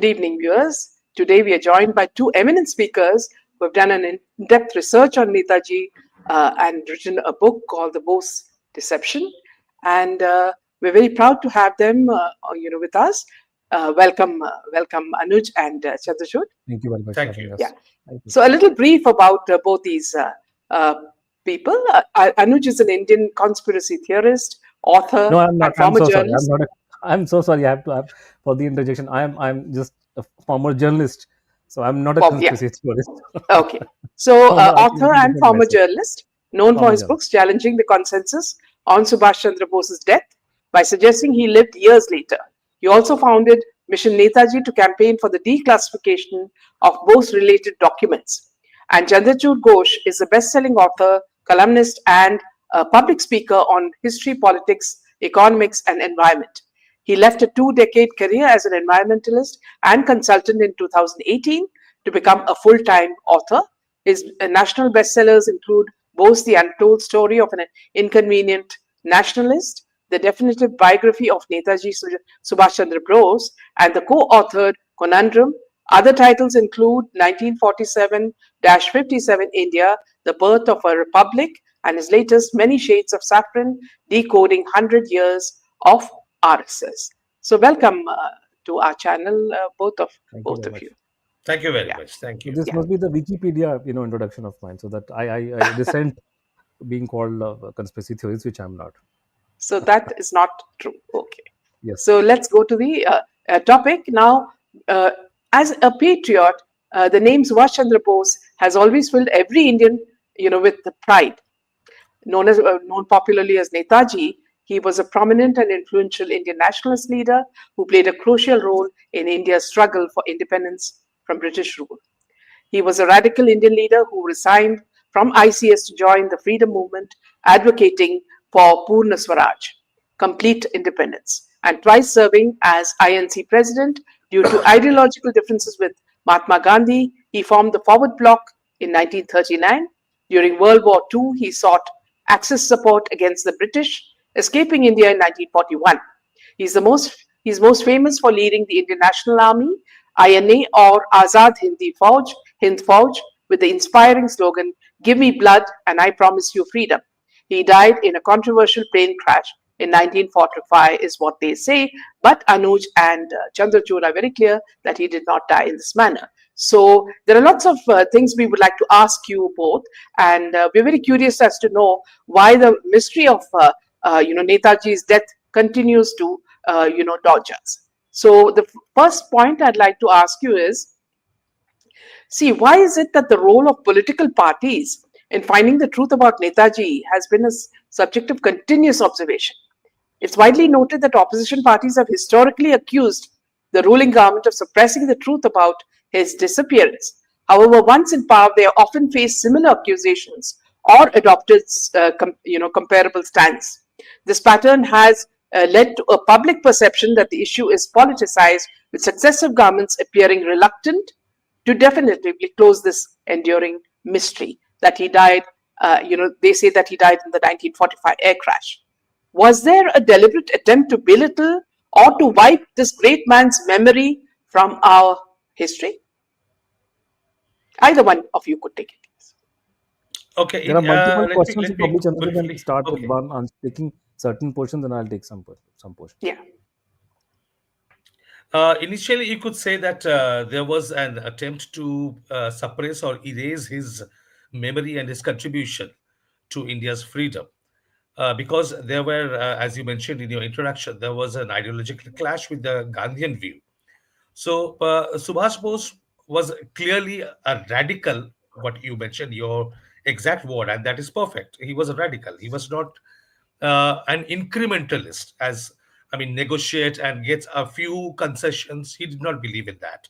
evening, viewers. Today we are joined by two eminent speakers who have done an in-depth research on Netaji and written a book called The Bose Deception. And we're very proud to have them, with us. Welcome, Anuj and Chandrachur. Thank you very much for Thank having you. Yeah. us. Thank you. So a little brief about both these uh, people. Anuj is an Indian conspiracy theorist, author, No, I'm not. and I'm former so sorry. I'm journalist. not. I'm so sorry. I have to have for the interjection. I'm just a former journalist, so I'm not a Yeah. conspiracy theorist. Okay. So, Former, I think author let me and defend former myself. journalist, known for Former his journalist. books challenging the consensus on Subhash Chandra Bose's death by suggesting he lived years later. He also founded Mission Netaji to campaign for the declassification of Bose-related documents. And Chandrachur Ghosh is a best-selling author, columnist, and a public speaker on history, politics, economics, and environment. He left a two-decade career as an environmentalist and consultant in 2018 to become a full-time author. His national bestsellers include Bose, the Untold Story of an Inconvenient Nationalist, the definitive biography of Netaji Subhash Chandra Bose, and the co-authored Conundrum. Other titles include 1947-57 India, The Birth of a Republic, and his latest Many Shades of Saffron, Decoding 100 Years of RSS. So welcome to our channel, both of Thank you very you. much. Thank you very Yeah. much. Thank So you. this Yeah. must be the Wikipedia, introduction of mine, so that I resent being called a conspiracy theorist, which I'm not. So that is not true. Okay. Yes. So let's go to the topic now. Uh, as a patriot, the name Subhash Chandra Bose has always filled every Indian, with the pride. Known popularly as Netaji, he was a prominent and influential Indian nationalist leader who played a crucial role in India's struggle for independence from British rule. He was a radical Indian leader who resigned from ICS to join the freedom movement, advocating for Purna Swaraj, complete independence, and twice serving as INC president. Due to ideological differences with Mahatma Gandhi, he formed the Forward Bloc in 1939. During World War II, he sought Axis support against the British, escaping India in 1941. He's most famous for leading the Indian National Army, INA, or Azad Hind Fauj, with the inspiring slogan, "Give me blood and I promise you freedom." He died in a controversial plane crash in 1945, is what they say. But Anuj and Chandrachur are very clear that he did not die in this manner. So there are lots of things we would like to ask you both, and we're very curious as to know why the mystery of Netaji's death continues to dodge us. So the first point I'd like to ask you is, see, why is it that the role of political parties in finding the truth about Netaji has been a subject of continuous observation? It's widely noted that opposition parties have historically accused the ruling government of suppressing the truth about his disappearance. However, once in power, they often face similar accusations or adopted, comparable stance. This pattern has led to a public perception that the issue is politicized, with successive governments appearing reluctant to definitively close this enduring mystery that he died. They say that he died in the 1945 air crash. Was there a deliberate attempt to belittle or to wipe this great man's memory from our history? Either one of you could take it. Okay. There are multiple questions. Let You me probably Chandra can quickly. start with Okay. one on taking certain portions, and I'll take some portions. Yeah. Initially, you could say that there was an attempt to suppress or erase his memory and his contribution to India's freedom. Because there were, as you mentioned in your introduction, there was an ideological clash with the Gandhian view. So, Subhash Bose was clearly a radical, what you mentioned, your exact word, and that is perfect. He was a radical. He was not an incrementalist, as I mean, negotiate and get a few concessions. He did not believe in that.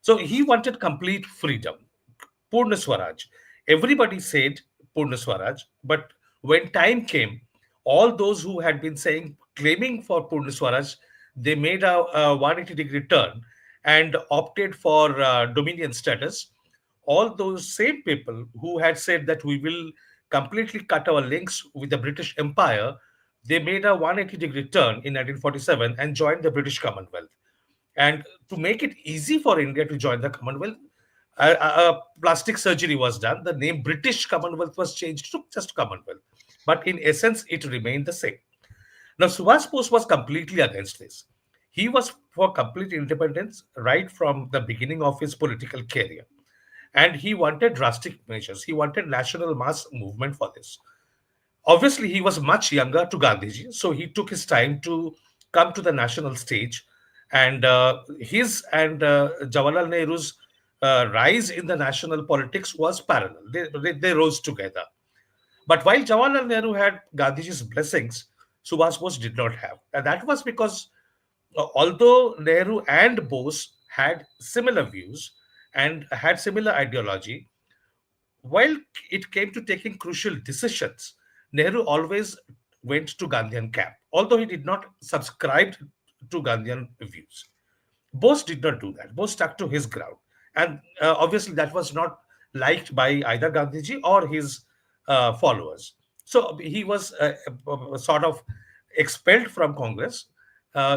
So he wanted complete freedom, Purna Swaraj. Everybody said Purna Swaraj, but when time came, all those who had been saying, claiming for Purna Swaraj, they made a 180-degree turn and opted for dominion status. All those same people who had said that we will completely cut our links with the British Empire, they made a 180-degree turn in 1947 and joined the British Commonwealth. And to make it easy for India to join the Commonwealth, plastic surgery was done. The name British Commonwealth was changed to just Commonwealth. But in essence, it remained the same. Now, Subhash Bose was completely against this. He was for complete independence right from the beginning of his political career. And he wanted drastic measures. He wanted national mass movement for this. Obviously, he was much younger to Gandhiji, so he took his time to come to the national stage. And his and Jawaharlal Nehru's rise in the national politics was parallel. They rose together. But while Jawaharlal Nehru had Gandhiji's blessings, Subhash Bose did not have. And that was because although Nehru and Bose had similar views and had similar ideology, while it came to taking crucial decisions, Nehru always went to Gandhian camp, although he did not subscribe to Gandhian views. Bose did not do that. Bose stuck to his ground. And obviously, that was not liked by either Gandhiji or his followers. So he was sort of expelled from Congress.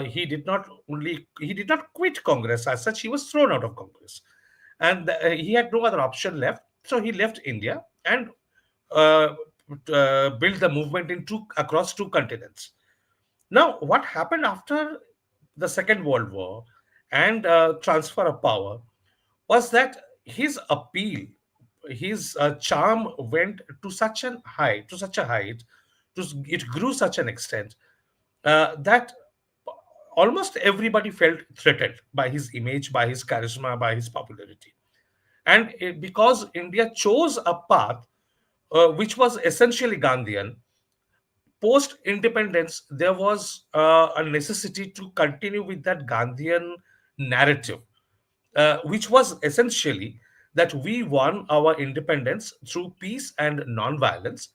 He did not quit Congress as such. He was thrown out of Congress, and he had no other option left. So he left India and uh, built the movement across two continents. Now, what happened after the Second World War and transfer of power was that his appeal, his charm went to such a height, it grew such an extent that almost everybody felt threatened by his image, by his charisma, by his popularity. And because India chose a path which was essentially Gandhian, post independence, there was a necessity to continue with that Gandhian narrative, which was essentially that we won our independence through peace and non-violence.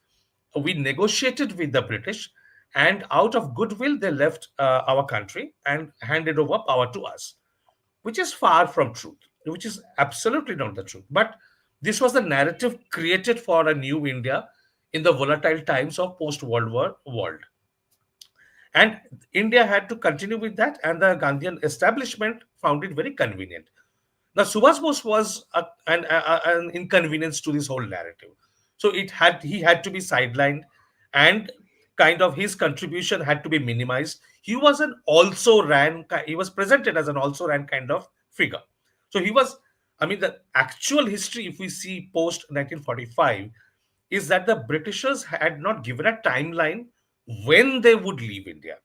We negotiated with the British, and out of goodwill, they left our country and handed over power to us, which is far from truth, which is absolutely not the truth. But this was the narrative created for a new India in the volatile times of post-World War world. And India had to continue with that, and the Gandhian establishment found it very convenient. Now, Subhash Bose was an inconvenience to this whole narrative. So he had to be sidelined, and kind of his contribution had to be minimized. He was presented as an also ran kind of figure. So he was, I mean, the actual history, if we see post 1945, is that the Britishers had not given a timeline when they would leave India.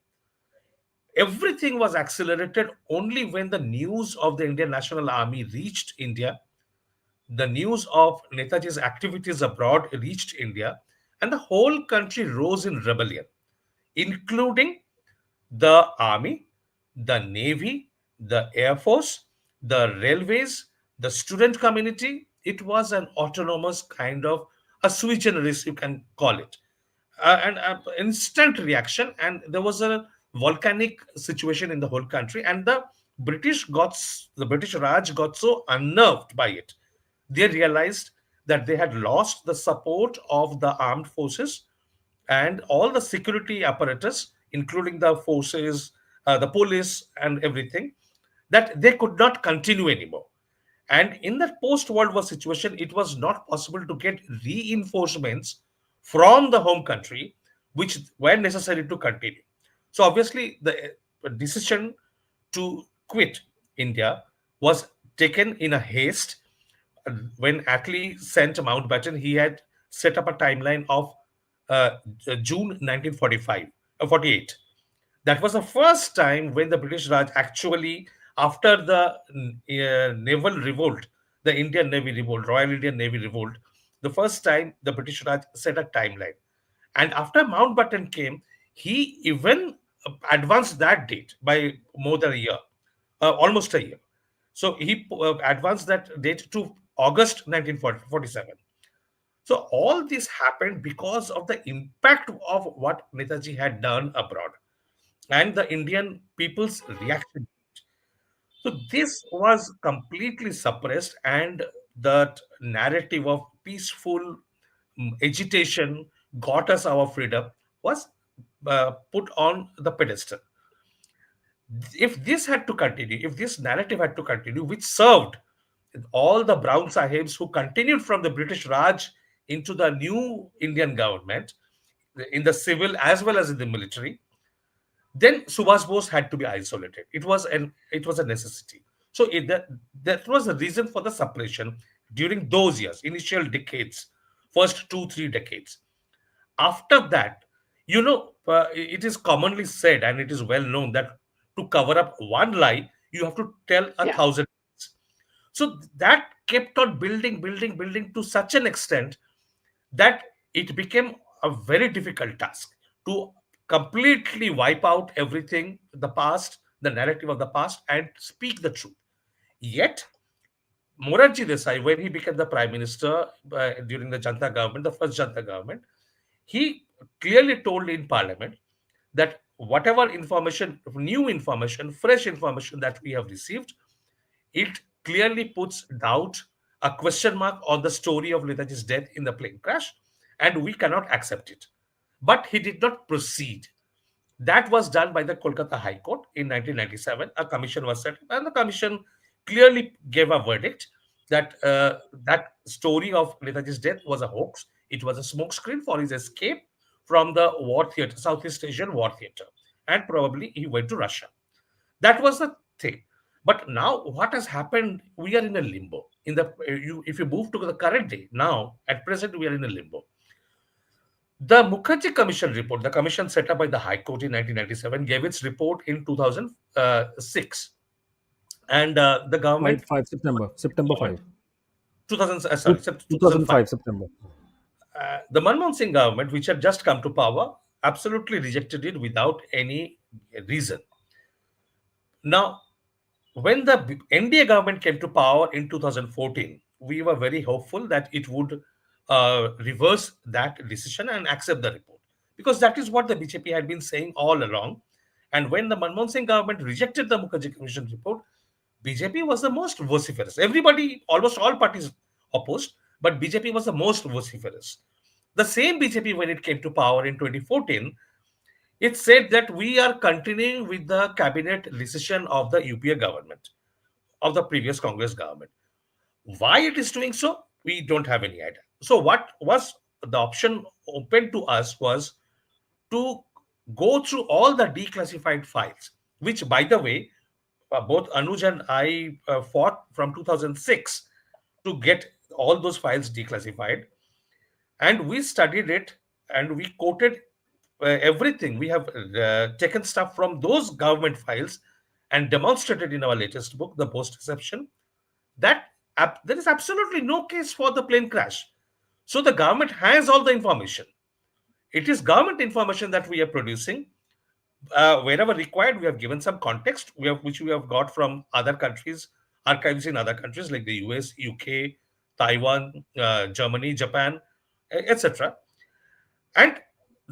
Everything was accelerated only when the news of the Indian National Army reached India, the news of Netaji's activities abroad reached India, and the whole country rose in rebellion, including the army, the navy, the air force, the railways, the student community. It was an autonomous kind of a sui generis, you can call it, and instant reaction. And there was a volcanic situation in the whole country, and the British Raj got so unnerved by it, they realized that they had lost the support of the armed forces and all the security apparatus, including the forces, the police, and everything, that they could not continue anymore. And in that post World War situation, it was not possible to get reinforcements from the home country, which were necessary to continue. So, obviously, the decision to quit India was taken in a haste. When Attlee sent Mountbatten, he had set up a timeline of June 1945, 48. That was the first time when the British Raj actually, after the naval revolt, the Indian Navy revolt, Royal Indian Navy revolt, the first time the British Raj set a timeline. And after Mountbatten came, he even advanced that date by more than a year, almost a year. So he advanced that date to August 1947. So all this happened because of the impact of what Netaji had done abroad and the Indian people's reaction. So this was completely suppressed, and that narrative of peaceful agitation got us our freedom was put on the pedestal. If this had to continue, if this narrative had to continue, which served all the Brown Sahibs who continued from the British Raj into the new Indian government, in the civil as well as in the military, then Subhash Bose had to be isolated. It was a necessity. So that was the reason for the separation during those years, initial decades, first 2 3 decades. After that, it is commonly said and it is well known that to cover up one lie, you have to tell a Yeah. thousand lies. So that kept on building to such an extent that it became a very difficult task to completely wipe out everything, the past, the narrative of the past, and speak the truth. Yet, Morarji Desai, when he became the prime minister during the Janta government, the first Janta government, he clearly told in parliament that whatever information, new information, fresh information that we have received, it clearly puts doubt, a question mark on the story of Netaji's death in the plane crash, and we cannot accept it. But he did not proceed. That was done by the Kolkata High Court in 1997. A commission was set up, and the commission clearly gave a verdict that that story of Netaji's death was a hoax. It was a smokescreen for his escape from the war theater, Southeast Asian war theater, and probably he went to Russia. That was the thing. But now, what has happened? We are in a limbo. If you move to the current day, now at present we are in a limbo. The Mukherjee Commission report, the commission set up by the High Court in 1997, gave its report in 2006, and the 5, government 5 September 5. 2000 sorry 2005. 2005 September. The Manmohan Singh government, which had just come to power, absolutely rejected it without any reason. Now, when the NDA government came to power in 2014, we were very hopeful that it would reverse that decision and accept the report, because that is what the BJP had been saying all along. And when the Manmohan Singh government rejected the Mukherjee Commission report, BJP was the most vociferous. Everybody, almost all parties opposed, but BJP was the most vociferous. The same BJP, when it came to power in 2014, it said that we are continuing with the cabinet decision of the UPA government, of the previous Congress government. Why it is doing so, we don't have any idea. So, what was the option open to us was to go through all the declassified files, which, by the way, both Anuj and I fought from 2006 to get all those files declassified, and we studied it and we quoted everything. We have taken stuff from those government files and demonstrated in our latest book, The Post Deception, that there is absolutely no case for the plane crash. So the government has all the information. It is government information that we are producing. Wherever required, we have given some context, which we have got from other countries, archives in other countries like the US, UK, Taiwan, Germany, Japan, etc. And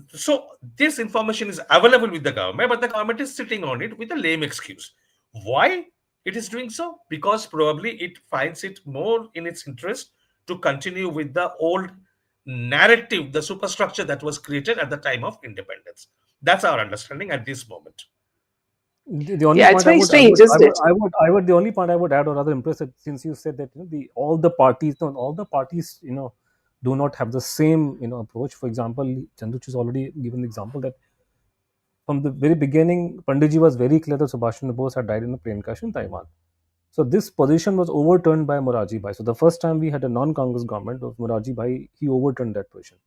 so this information is available with the government, but the government is sitting on it with a lame excuse. Why it is doing so? Because probably it finds it more in its interest to continue with the old narrative, the superstructure that was created at the time of independence. That's our understanding at this moment. The only Yeah, it's point very strange, isn't it? the only point I would add, or rather impress, since you said that the all the parties, no, all the parties, do not have the same approach. For example, Chandrachur has already given the example that from the very beginning, Panditji was very clear that Subhash Chandra Bose had died in a plane crash in Taiwan. So this position was overturned by Morarji Bhai. So the first time we had a non-Congress government of Morarji Bhai, he overturned that position.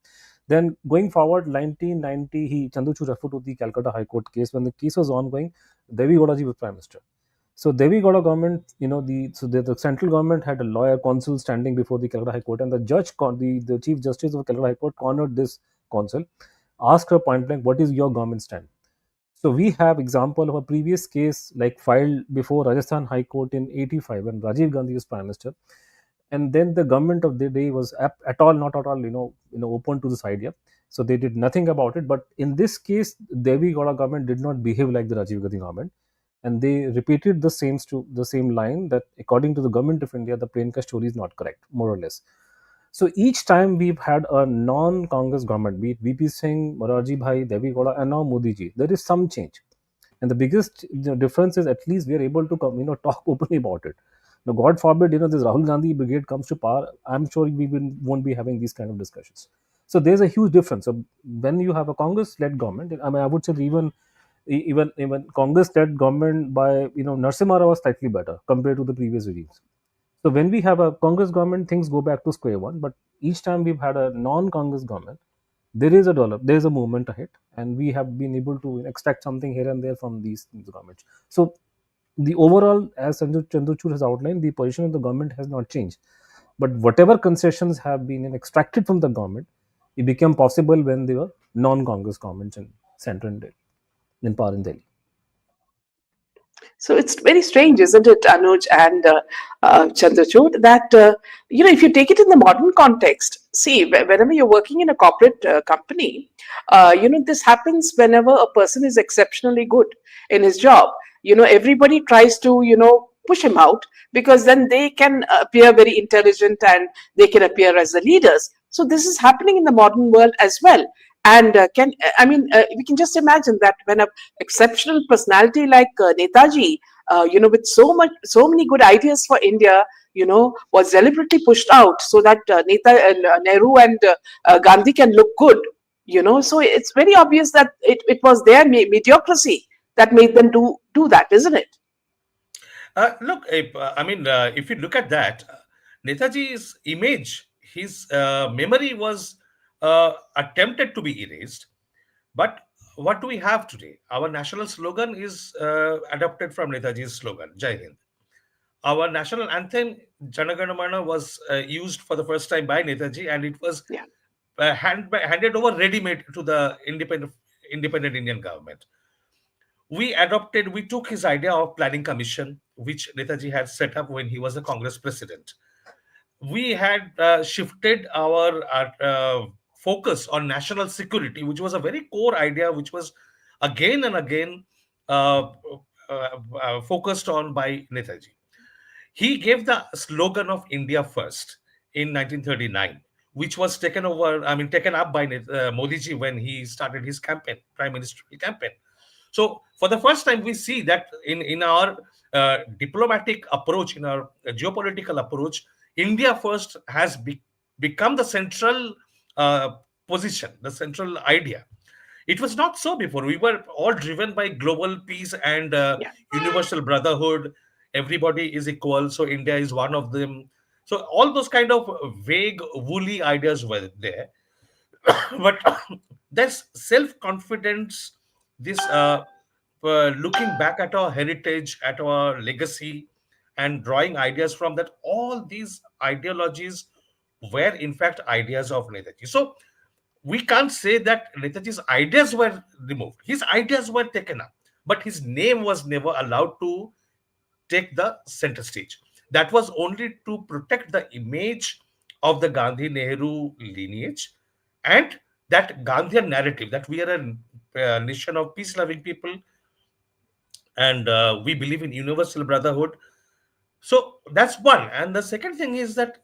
Then going forward, 1990, Chandrachur referred to the Calcutta High Court case. When the case was ongoing, Devi Gowda ji was Prime Minister. So Devi Gowda government, the central government had a lawyer counsel standing before the Calcutta High Court, and the Chief Justice of Calcutta High Court cornered this counsel, asked her point blank, "What is your government stand?" So we have example of a previous case like filed before Rajasthan High Court in '85 when Rajiv Gandhi was Prime Minister, and then the government of the day was at all not at all open to this idea. So they did nothing about it. But in this case, Devi Gowda government did not behave like the Rajiv Gandhi government, and they repeated the same line that according to the government of India, the plane crash story is not correct, more or less. So each time we've had a non-Congress government, be it VP Singh, Morarji Bhai, Devi Gowda, and now Modi ji, there is some change. And the biggest difference is at least we are able to come, talk openly about it. Now, God forbid, this Rahul Gandhi brigade comes to power. I'm sure won't be having these kind of discussions. So there's a huge difference. So when you have a Congress-led government, I mean, I would say even Congress-led government by Narasimha Rao was slightly better compared to the previous regimes. So when we have a Congress government, things go back to square one. But each time we've had a non-Congress government, there is a movement ahead, and we have been able to extract something here and there from these governments. So the overall, as Chandrachur has outlined, the position of the government has not changed. But whatever concessions have been extracted from the government, it became possible when there were non-Congress governments in center and Delhi, in power in Delhi. So it's very strange, isn't it, Anuj and Chandrachud, that, if you take it in the modern context, see, whenever you're working in a corporate company, this happens whenever a person is exceptionally good in his job. Everybody tries to, push him out, because then they can appear very intelligent and they can appear as the leaders. So this is happening in the modern world as well. And we can just imagine that when a exceptional personality like Netaji, with so many good ideas for India, was deliberately pushed out so that Nehru and Gandhi can look good. So it's very obvious that it was their mediocrity that made them do that, isn't it? Look, if you look at that, Netaji's image, his memory was attempted to be erased. But what do we have today? Our national slogan is adopted from Netaji's slogan, Jai Hind. Our national anthem, Jana Gana Mana, was used for the first time by Netaji, and it was Yeah. handed over ready-made to the independent Indian government. We took his idea of planning commission, which Netaji had set up when he was a Congress president. We had shifted our focus on national security, which was a very core idea, which was again and again uh, focused on by Netaji. He gave the slogan of India First in 1939, which was taken up by Modi ji when he started his campaign, prime ministerial campaign. So for the first time, we see that in our diplomatic approach, in our geopolitical approach, India First has become the central uh, position, the central idea. It was not so before. We were all driven by global peace and Yeah. universal brotherhood. Everybody is equal, so India is one of them. So all those kind of vague, woolly ideas were there. But there's self-confidence, this looking back at our heritage, at our legacy, and drawing ideas from that. All these ideologies were in fact ideas of Netaji. So we can't say that Netaji's ideas were removed. His ideas were taken up, but his name was never allowed to take the center stage. That was only to protect the image of the Gandhi Nehru lineage and that Gandhian narrative that we are a nation of peace loving people, and we believe in universal brotherhood. So that's one. And the second thing is that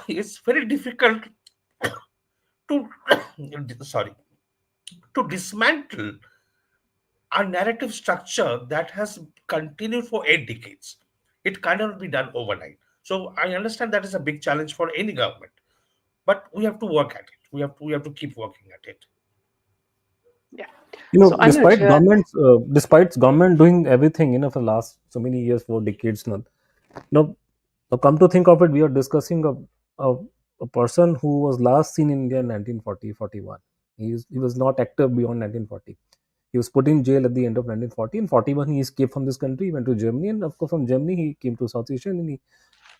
it's very difficult to sorry, to dismantle a narrative structure that has continued for 8 decades. It cannot be done overnight. So I understand that is a big challenge for any government, but we have to work at it. We have to keep working at it. Yeah. So Anuj, Despite government doing everything, for the last so many years, for decades now. Now, now come to think of it, we are discussing a person who was last seen in India in 1940-41. He was not active beyond 1940. He was put in jail at the end of 1940. In 41, he escaped from this country, went to Germany, and of course, from Germany, he came to South Asia, and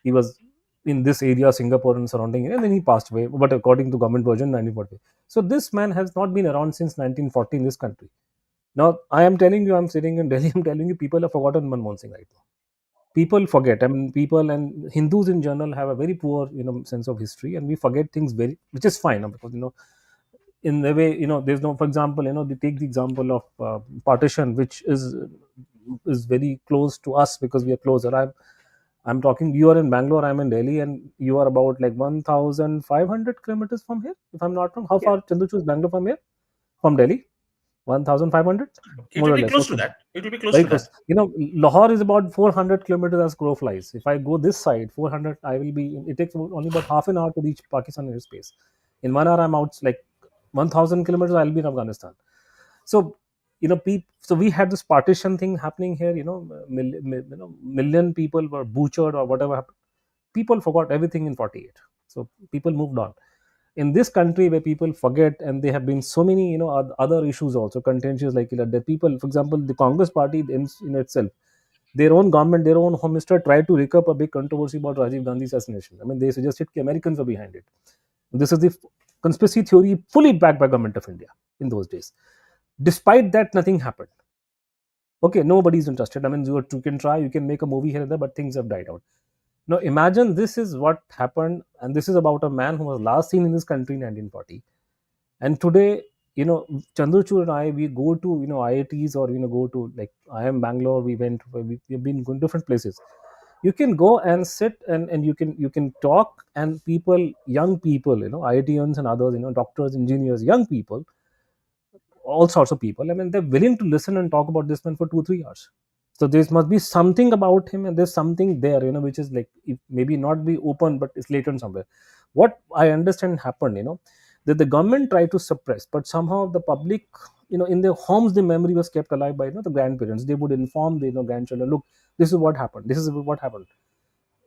he was in this area, Singapore and surrounding area, and then he passed away. But according to government version, 1940. So this man has not been around since 1940 in this country. Now, I am telling you, I'm sitting in Delhi, I'm telling you, people have forgotten Manmohan Singh right now. People forget. I mean, people and Hindus in general have a very poor, sense of history, and we forget things which is fine, because in the way, there's no, for example, they take the example of partition, which is very close to us because we are closer. I'm talking, you are in Bangalore, I'm in Delhi, and you are about like 1,500 kilometers from here, if I'm not wrong. How yeah. far, Chandrachur, is Bangalore from here, from Delhi? 1,500, It more will or be less. close to Okay, that. It will be close very to close. that. Lahore is about 400 kilometers as crow flies. If I go this side, 400, I will be. It takes only about half an hour to reach Pakistan airspace. In 1 hour, I'm out. Like 1,000 kilometers, I'll be in Afghanistan. So so we had this partition thing happening here. Million people were butchered or whatever happened. People forgot everything in 48. So people moved on. In this country where people forget, and there have been so many other issues also contentious, like the people, for example, the Congress party in itself, their own government, their own home minister tried to rig up a big controversy about Rajiv Gandhi assassination. I mean, they suggested the Americans were behind it. This is the conspiracy theory fully backed by government of India in those days. Despite that, nothing happened. Okay, nobody's interested. I mean, you can try, you can make a movie here and there, but things have died out. Now imagine this is what happened, and this is about a man who was last seen in this country in 1940. And today, Chandrachur and I, we go to IITs, or go to, like, I am Bangalore. We've been going different places. You can go and sit, and you can talk, and people, young people, IITians and others, doctors, engineers, young people, all sorts of people. I mean, they're willing to listen and talk about this man for 2 3 hours. So there must be something about him, and there's something there, which is like, it maybe not be open, but it's latent somewhere. What I understand happened, that the government tried to suppress, but somehow the public, in their homes, the memory was kept alive by the grandparents. They would inform the grandchildren, look, this is what happened. This is what happened.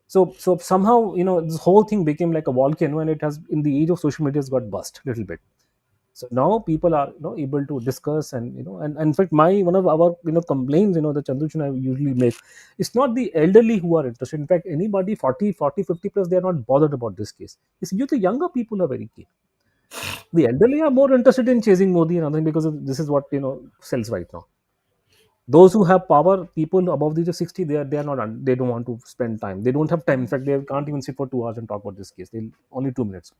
So somehow, this whole thing became like a volcano, and it has, in the age of social media, has got bust a little bit. So now people are able to discuss, and and in fact, my one of our complaints, the Chandrachun I usually make, it's not the elderly who are interested. In fact, anybody 40, 40, 50 plus, they are not bothered about this case. It's you, the younger people, are very keen. The elderly are more interested in chasing Modi and other, because this is what sells right now. Those who have power, people above the age of 60, they are not, they don't want to spend time. They don't have time. In fact, they can't even sit for 2 hours and talk about this case. They'll only 2 minutes.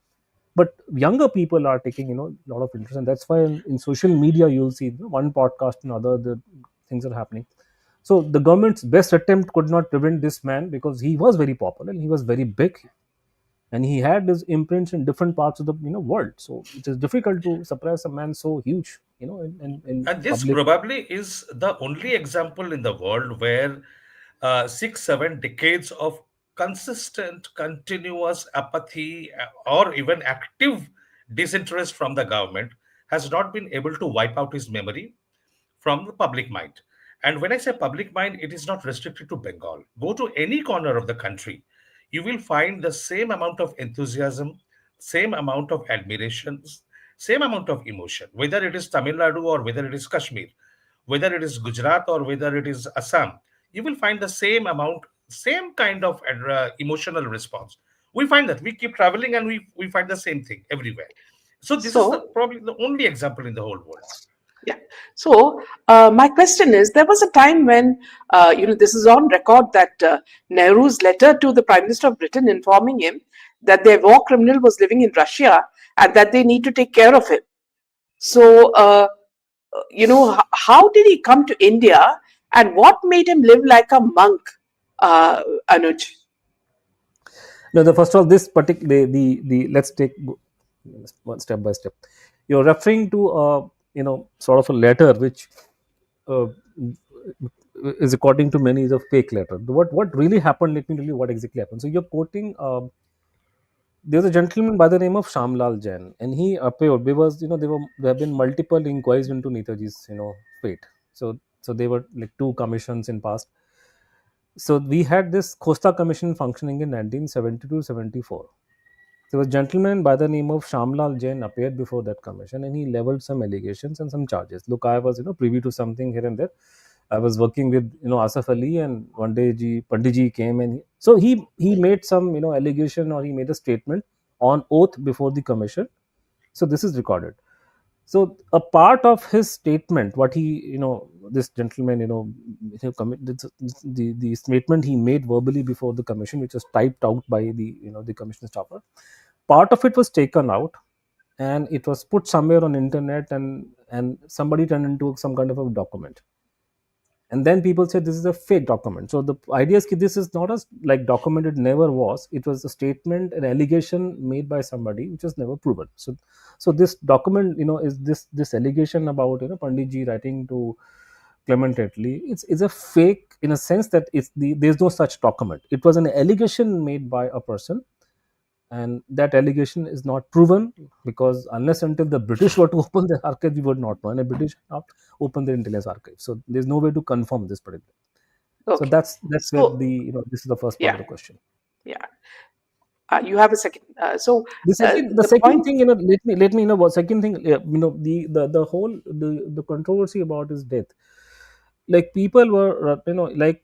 But younger people are taking a lot of interest, and that's why in social media you'll see one podcast and other, the things are happening. So the government's best attempt could not prevent this man, because he was very popular and he was very big, and he had his imprints in different parts of the world. So it is difficult to suppress a man so huge, in And this public. probably is the only example in the world where 6 7 decades of consistent, continuous apathy, or even active disinterest from the government has not been able to wipe out his memory from the public mind. And when I say public mind, it is not restricted to Bengal. Go to any corner of the country, you will find the same amount of enthusiasm, same amount of admiration, same amount of emotion, whether it is Tamil Nadu or whether it is Kashmir, whether it is Gujarat or whether it is Assam. You will find the same amount, same kind of emotional response. We find that we keep traveling and we find the same thing everywhere. So this is So, probably the only example in the whole world. yeah. So, my question is, there was a time when, this is on record, that Nehru's letter to the Prime Minister of Britain informing him that their war criminal was living in Russia and that they need to take care of him. So, how did he come to India, and what made him live like a monk, Anuj? No, the first of all, this particular, the let's take one step by step. You're referring to sort of a letter which uh, is, according to many, is a fake letter. What really happened? Let me tell you what exactly happened. So you're quoting. There's a gentleman by the name of Shamlal Jain, and he appeared because there have been multiple inquiries into Netaji's fate. So they were like two commissions in past. So we had this Costa Commission functioning in 1972-74. There was a gentleman by the name of Shamlal Jain appeared before that commission, and he leveled some allegations and some charges. Look, I was privy to something here and there. I was working with Asaf Ali, and one day Panditji came, and he made some allegation, or he made a statement on oath before the commission. So this is recorded. So a part of his statement, what he this gentleman the statement he made verbally before the commission, which was typed out by the commission staffer, part of it was taken out, and it was put somewhere on internet, and somebody turned into some kind of a document. and then people say this is a fake document. So the idea is that this is not a like document, it never was, it was a statement, an allegation made by somebody which was never proven. So this document, is this allegation about, Pandit ji writing to Clement Attlee, it's a fake in a sense that there's no such document. It was an allegation made by a person, and that allegation is not proven, because unless until the British were to open their archive, we would not know, and the British have not opened their intelligence archive. So there's no way to confirm this particular. So Okay. that's where So, the this is the first part of yeah, the question. yeah. You have a second. The The second point, thing, let me know what second thing. The whole the controversy about his death. Like people were like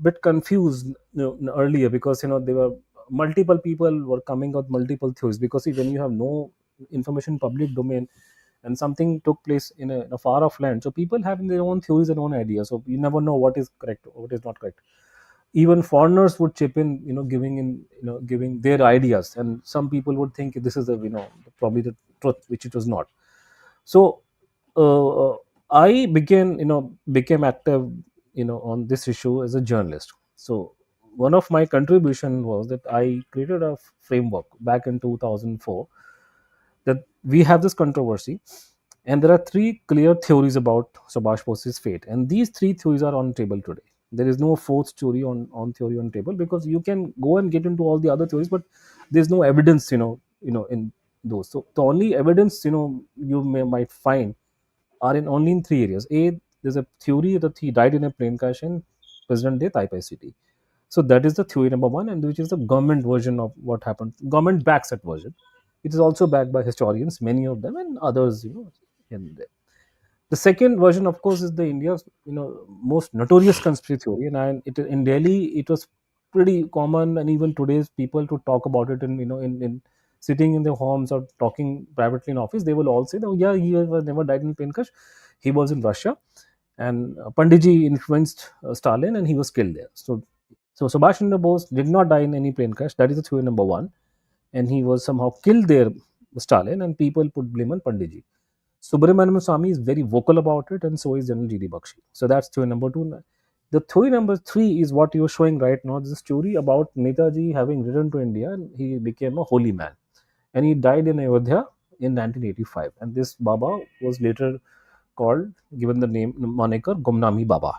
bit confused, earlier, because there were multiple people were coming out multiple theories, because see, when you have no information public domain and something took place in a far off land, so people have their own theories and own ideas, so you never know what is correct or what is not correct. Even foreigners would chip in, giving their ideas, and some people would think this is probably the truth, which it was not. So I became active on this issue as a journalist. So one of my contribution was that I created a framework back in 2004, that we have this controversy, and there are three clear theories about Subhash Bose's fate, and these three theories are on table today. There is no fourth theory on theory on table, because you can go and get into all the other theories, but there's no evidence, in those. So the only evidence, might find are in only in three areas. A, there's a theory that he died in a plane crash in present day Taipei City. So that is the theory number one, and which is the government version of what happened. Government backs that version. It is also backed by historians, many of them, and others, in there. The second version, of course, is the India's most notorious conspiracy theory, and in Delhi it was pretty common, and even today's people to talk about it, and in sitting in their homes or talking privately in office, they will all say that, "Oh, yeah, he was never died in plane crash. He was in Russia, and Panditji influenced Stalin, and he was killed there." So Subhash Chandra Bose did not die in any plane crash. That is the theory number one, and he was somehow killed there, Stalin, and people put blame on Panditji. Subramanian Swamy is very vocal about it, and so is General G.D. Bakshi. So that's theory number two. The theory number three is what you're showing right now. This story about Netaji having returned to India, and he became a holy man, and he died in Ayodhya in 1985. And this Baba was later called, given the name moniker Gumnami Baba.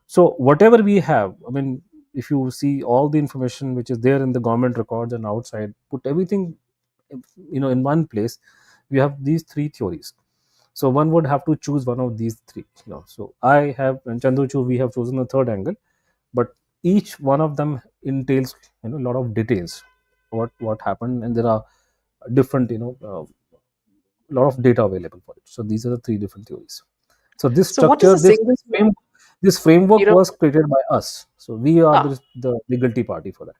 So whatever we have, I mean, if you see all the information which is there in the government records and outside, put everything in one place, we have these three theories. So one would have to choose one of these three. So I have, and Chandrachur, we have chosen a third angle, but each one of them entails a lot of details, what happened, and there are different lot of data available for it. So these are the three different theories. So this so what is structure, the single, this you framework know, was created by us. So we are ah, the guilty party for that.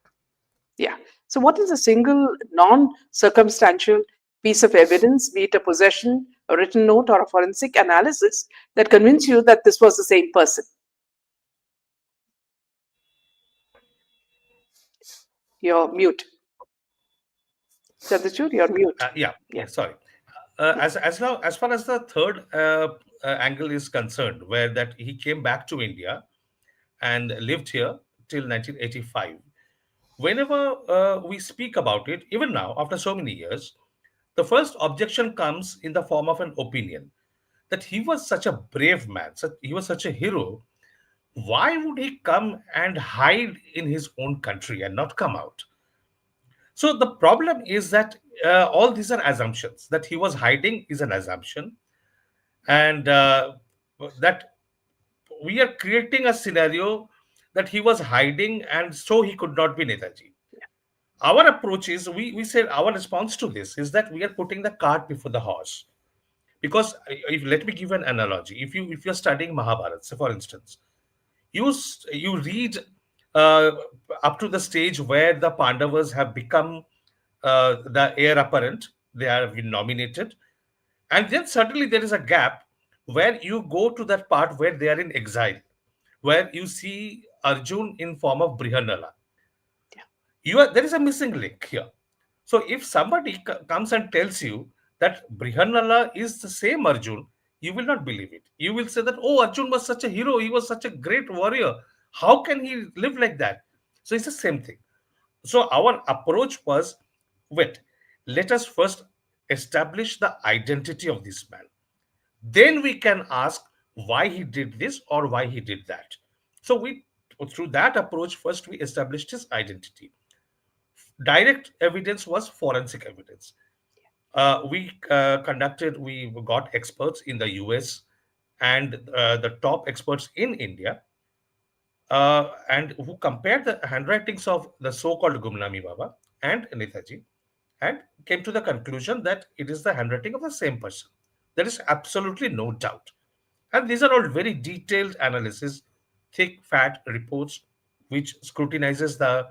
yeah. So what is a single non-circumstantial piece of evidence, be it a possession, a written note, or a forensic analysis, that convince you that this was the same person? You're mute. Chandrachur, you're mute. Yeah, Yeah. yeah. Sorry. As far as the third angle is concerned, where that he came back to India and lived here till 1985. Whenever we speak about it, even now after so many years, the first objection comes in the form of an opinion that he was such a brave man, he was such a hero. Why would he come and hide in his own country and not come out? So the problem is that all these are assumptions. That he was hiding is an assumption, and that we are creating a scenario that he was hiding, and so he could not be Netaji. Our approach is, we said our response to this is that we are putting the cart before the horse. Because let me give you an analogy. If you're studying Mahabharata, say for instance, you read uh, up to the stage where the Pandavas have become the heir apparent, they have been nominated, and then suddenly there is a gap where you go to that part where they are in exile, where you see Arjun in form of Brihanala. There is a missing link here. So if somebody comes and tells you that Brihanala is the same Arjun, you will not believe it. You will say that, oh, Arjun was such a hero, he was such a great warrior. How can he live like that? So it's the same thing. So our approach was, wait, let us first establish the identity of this man. Then we can ask why he did this or why he did that. So we, through that approach, first we established his identity. Direct evidence was forensic evidence. We got experts in the US and the top experts in India, and who compared the handwritings of the so-called Gumnami Baba and Netaji, and came to the conclusion that it is the handwriting of the same person. There is absolutely no doubt. And these are all very detailed analysis, thick, fat reports, which scrutinizes the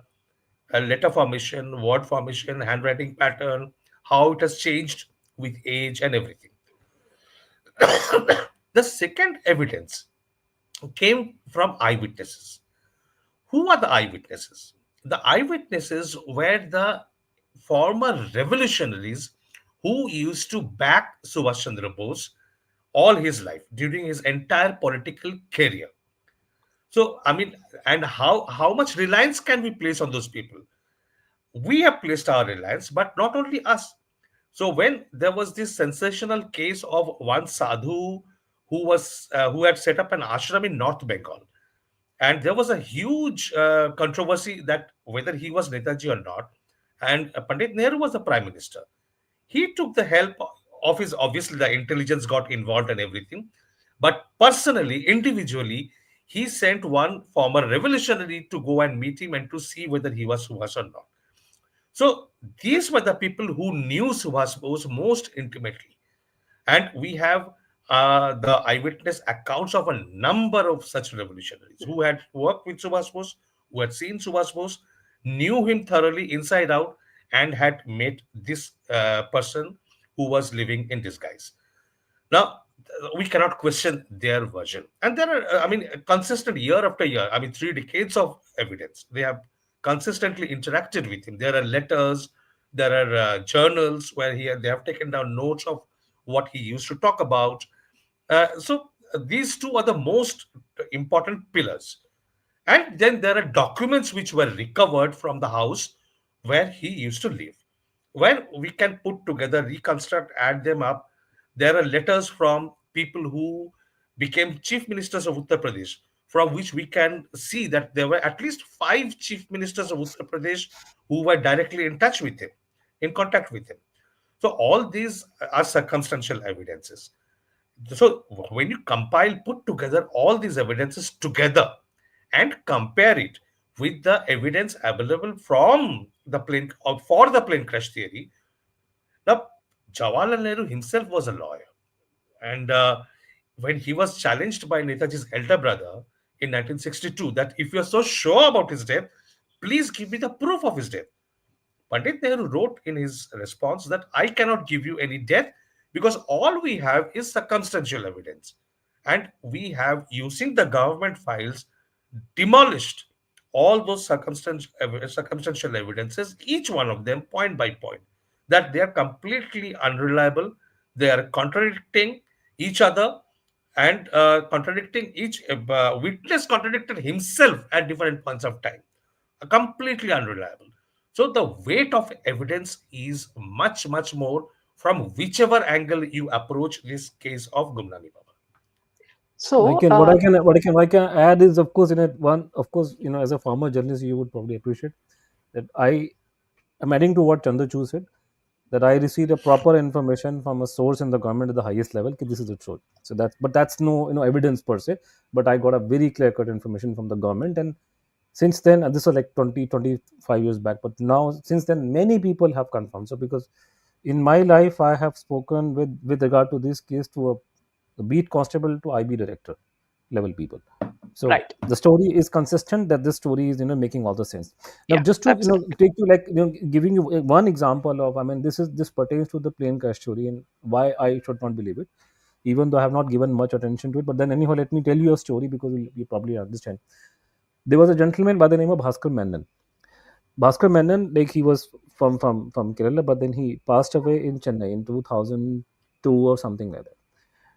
letter formation, word formation, handwriting pattern, how it has changed with age and everything. The second evidence came from eyewitnesses. Who are the eyewitnesses? The eyewitnesses were the former revolutionaries who used to back Subhash Chandra Bose all his life during his entire political career. So, I mean, and how much reliance can we place on those people? We have placed our reliance, but not only us. So when there was this sensational case of one sadhu who had set up an ashram in North Bengal, and there was a huge controversy that whether he was Netaji or not, and Pandit Nehru was the prime minister. He took the help of his, obviously the intelligence got involved and everything, but personally, individually, he sent one former revolutionary to go and meet him and to see whether he was Subhash or not. So these were the people who knew Subhash Bose most intimately. And we have the eyewitness accounts of a number of such revolutionaries who had worked with Subhash Bose, who had seen Subhash Bose, knew him thoroughly inside out, and had met this person who was living in disguise. Now, we cannot question their version. And there are, I mean, consistent year after year, I mean, 3 decades of evidence. They have consistently interacted with him. There are letters, there are journals where they have taken down notes of what he used to talk about. So these two are the most important pillars. And then there are documents which were recovered from the house where he used to live. Where we can put together, reconstruct, add them up. There are letters from people who became chief ministers of Uttar Pradesh, from which we can see that there were at least 5 chief ministers of Uttar Pradesh who were directly in touch with him, in contact with him. So all these are circumstantial evidences. So when you compile, put together all these evidences together and compare it with the evidence available from the plane or for the plane crash theory. Now, Jawaharlal Nehru himself was a lawyer, and when he was challenged by Netaji's elder brother in 1962 that if you are so sure about his death, please give me the proof of his death. Pandit Nehru wrote in his response that I cannot give you any death because all we have is circumstantial evidence. And we have, using the government files, demolished all those circumstantial evidences, each one of them point by point, that they are completely unreliable, they are contradicting each other, and contradicting each witness contradicted himself at different points of time, completely unreliable. So the weight of evidence is much, much more from whichever angle you approach this case of Gumnami Baba. I So, can what I can add is, of course, one, of course, as a former journalist, you would probably appreciate that I am adding to what Chandrachur said, that I received a proper information from a source in the government at the highest level. This is the truth. So that's no evidence per se, but I got a very clear cut information from the government, and since then, and this was like 20-25 years back, but now since then many people have confirmed. So because in my life I have spoken with regard to this case to a beat constable to IB director level people. So right. the story is consistent, that this story is making all the sense. Now Yeah, just to absolutely. take you, like, giving you one example of, I mean, this pertains to the plane crash story and why I should not believe it, even though I have not given much attention to it. But then anyhow, let me tell you a story because you probably understand. There was a gentleman by the name of Bhaskar Menon. Bhaskar Menon, like, he was from Kerala, but then he passed away in Chennai in 2002 or something like that.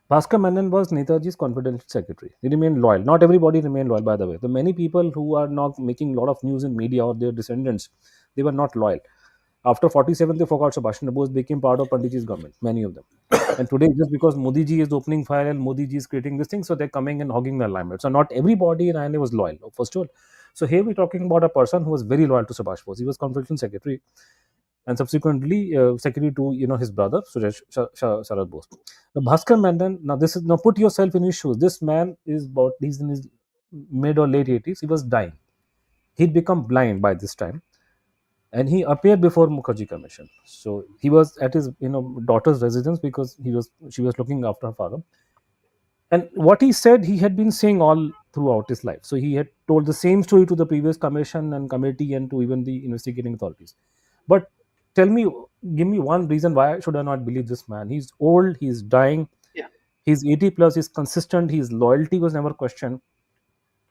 Bhaskar Menon was Netaji's confidential secretary. He remained loyal. Not everybody remained loyal, by the way. The many people who are now making a lot of news in media or their descendants, they were not loyal. After 47, they forgot Subhash Chandra Bose became part of Panditji's government, many of them. And today, just because Modi ji is opening fire and Modi ji is creating this thing, so they're coming and hogging the limelight. So not everybody in INA was loyal, first of all. So here we're talking about a person who was very loyal to Subhash Bose. He was confidential secretary and subsequently secretary to his brother Suresh Sharad Bose. Now Bhaskar Mandan. Now this is now put yourself in his shoes. This man is about he's in his mid or late 80s. He was dying. He'd become blind by this time, and he appeared before Mukherjee Commission. So he was at his daughter's residence because she was looking after her father. And what he said, he had been saying all throughout his life. So he had told the same story to the previous commission and committee and to even the investigating authorities. But tell me, give me one reason why should I not believe this man? He's old, he's dying, Yeah. he's 80 plus, he's consistent, his loyalty was never questioned,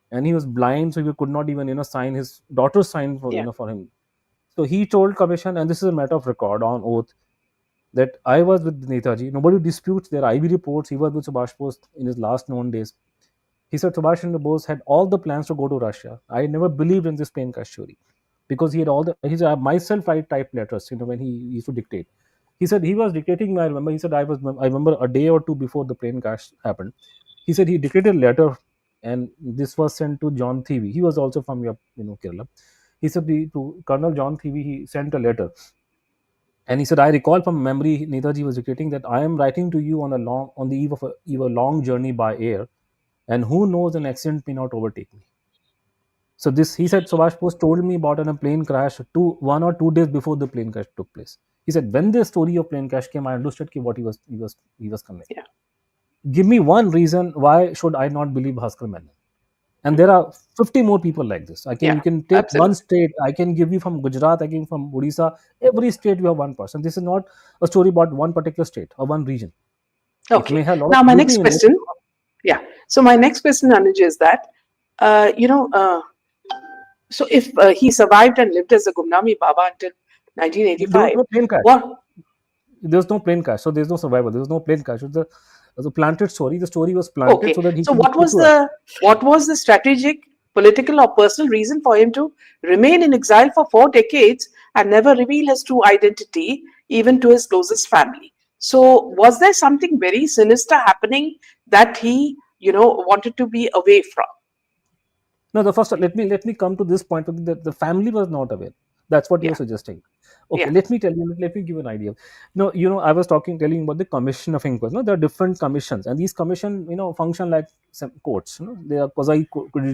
and he was blind, so he could not even sign his daughter's sign for Yeah. for him. So he told commission, and this is a matter of record on oath, that I was with Netaji. Nobody disputes their IB reports. He was with Subhash Bose in his last known days. He said Subhash Chandra Bose had all the plans to go to Russia. I never believed in this plane crash story because he had all the. He said, myself I typed letters. When he used to dictate. He said he was dictating. I remember. He said I remember a day or two before the plane crash happened. He said he dictated a letter, and this was sent to John Thievi. He was also from Kerala. He said to Colonel John Thievi he sent a letter, and he said, I recall from memory, Netaji was dictating that I am writing to you on the eve of a long journey by air, and who knows, an accident may not overtake me. So this, he said, Subhash Bose told me about a plane crash 1 or 2 days before the plane crash took place. He said, when the story of plane crash came, I understood what he was conveying. Yeah. Give me one reason why should I not believe Bhaskar Menon? And there are 50 more people like this. You Yeah. can take one Absolutely. state. I can give you from Gujarat. I can give you from Odisha. Every state you have one person. This is not a story about one particular state or one region. It may Okay. have a lot of Now, my beauty next in it. question. Yeah. So my next question, Anuj, is that, uh, you know, uh, so if he survived and lived as a Gumnami Baba until There was 1985, no plane crash. what? There was no plane crash. So there's no survival. There was no plane crash. It was a planted story. The story was planted Okay. so that he So can what speak was to us. the strategic, political, or personal reason for him to remain in exile for 4 decades and never reveal his true identity, even to his closest family? So was there something very sinister happening that he, wanted to be away from? No, the first let me come to this point. That the family was not aware. That's what you're Yeah. suggesting. Okay, Yeah. let me tell you. Let me give you an idea. No, I was telling you about the commission of inquiry. No, there are different commissions, and these commission, function like some courts. They are quasi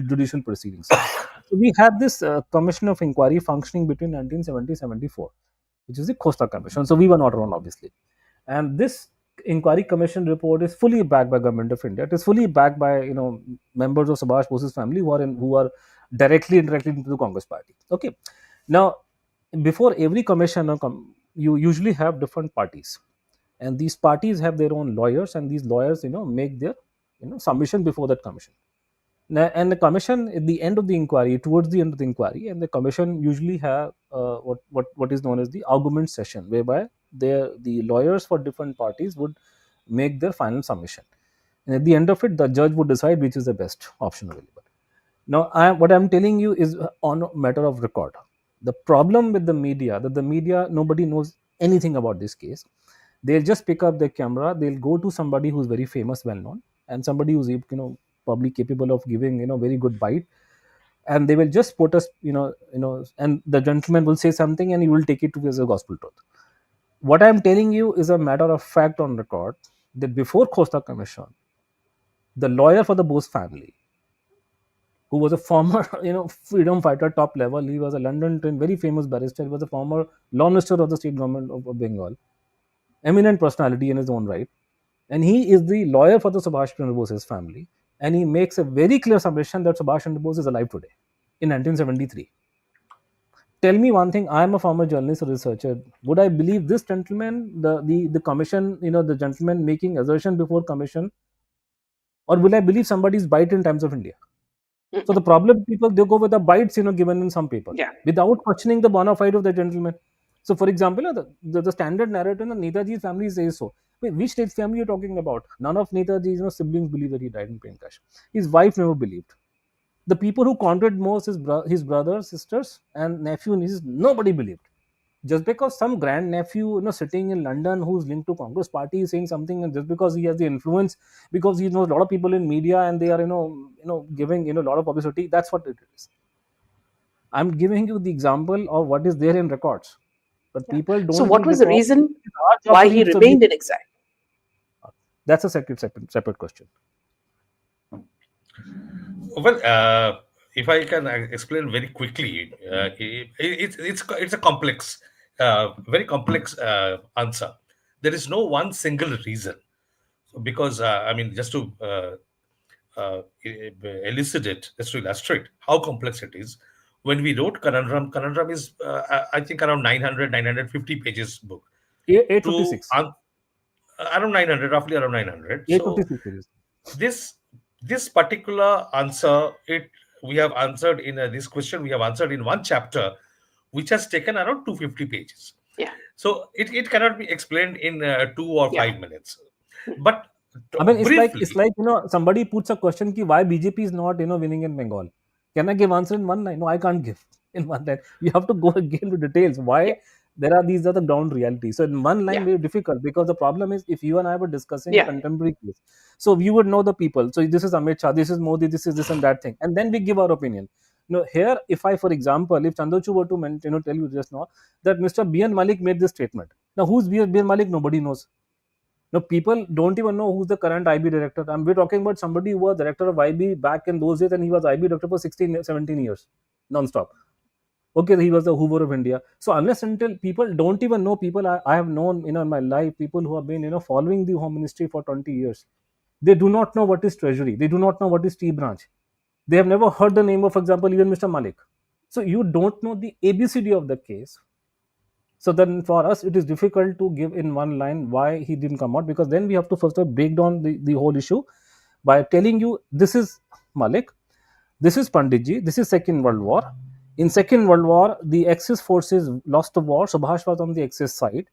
judicial proceedings. So we had this commission of inquiry functioning between 1970-74, which is the Costa Commission. So we were not around, obviously. And this inquiry commission report is fully backed by government of India. It is fully backed by members of Subhash Bose's family who are directly interacting into the Congress party. Okay, now before every commission, you usually have different parties, and these parties have their own lawyers, and these lawyers make their submission before that commission. Now, and the commission at the end of the inquiry, towards the end of the inquiry, and the commission usually have what is known as the argument session, whereby the lawyers for different parties would make their final submission, and at the end of it, the judge would decide which is the best option available. Now, what I'm telling you is on a matter of record. The problem with the media, that the media, nobody knows anything about this case. They'll just pick up their camera, they'll go to somebody who's very famous, well known, and somebody who's probably capable of giving very good bite, and they will just put us and the gentleman will say something, and you will take it to as a gospel truth. What I'm telling you is a matter of fact on record, that before Costa Commission, the lawyer for the Bose family, who was a former freedom fighter, top level, he was a London trained very famous barrister, he was a former law minister of the state government of Bengal, eminent personality in his own right, and he is the lawyer for the Subhash Chandra Bose's family, and he makes a very clear submission that Subhash Chandra Bose is alive today in 1973. Tell me one thing, I am a former journalist or researcher, would I believe this gentleman, the commission, the gentleman making assertion before commission, or will I believe somebody's bite in Times of India? So the problem, people, they go with the bites given in some paper Yeah. without questioning the bona fide of the gentleman. So for example, the standard narrative in Netaji's family says so. Wait, which state family you're talking about? None of Netaji's siblings believe that he died in plain crash. His wife never believed. The people who counted most, his brothers, sisters, and nephew, nieces, nobody believed. Just because some grand nephew, sitting in London who's linked to Congress party is saying something, and just because he has the influence, because he knows a lot of people in media and they are, giving a lot of publicity, that's what it is. I'm giving you the example of what is there in records, but Yeah. people So, don't what think was the because reason it's our job why to he read. So we, remained in exile? that's a separate question. Well, if I can explain very quickly, it's a complex, very complex answer. There is no one single reason, because I mean, just to elucidate, just to illustrate how complex it is. When we wrote Conundrum is I think around 950 pages book. To 856. around 900, roughly around 900. So 856 pages. this this particular answer, it we have answered in this question we have answered in one chapter, which has taken around 250 pages. Yeah. So it cannot be explained in 2 or 5 minutes. Mm. But I mean, it's briefly, like somebody puts a question ki why BJP is not winning in Bengal. Can I give answer in one line? No, I can't give in one line. You have to go again to details. Yeah. Why there are these are the ground realities. So in one line, Yeah. very difficult because the problem is if you and I were discussing a Yeah. contemporary case, so you would know the people. So this is Amit Shah, this is Modi, this is this and that thing, and then we give our opinion. Here, if I, for example, if Chandrachur were to tell you just now that Mr. B.N. Malik made this statement. Now, who's B.N. Malik? Nobody knows. No, people don't even know who's the current IB director. We're talking about somebody who was director of IB back in those days, and he was IB director for 16, 17 years, non-stop. Okay, he was the Hoover of India. So unless until people don't even know, people I have known, in my life, people who have been, following the Home Ministry for 20 years, they do not know what is Treasury. They do not know what is T branch. They have never heard the name of, for example, even Mr. Malik. So you don't know the ABCD of the case. So then for us, it is difficult to give in one line why he didn't come out, because then we have to first of all break down the whole issue by telling you this is Malik, this is Panditji, this is Second World War. In Second World War, the Axis forces lost the war. Subhash was on the Axis side.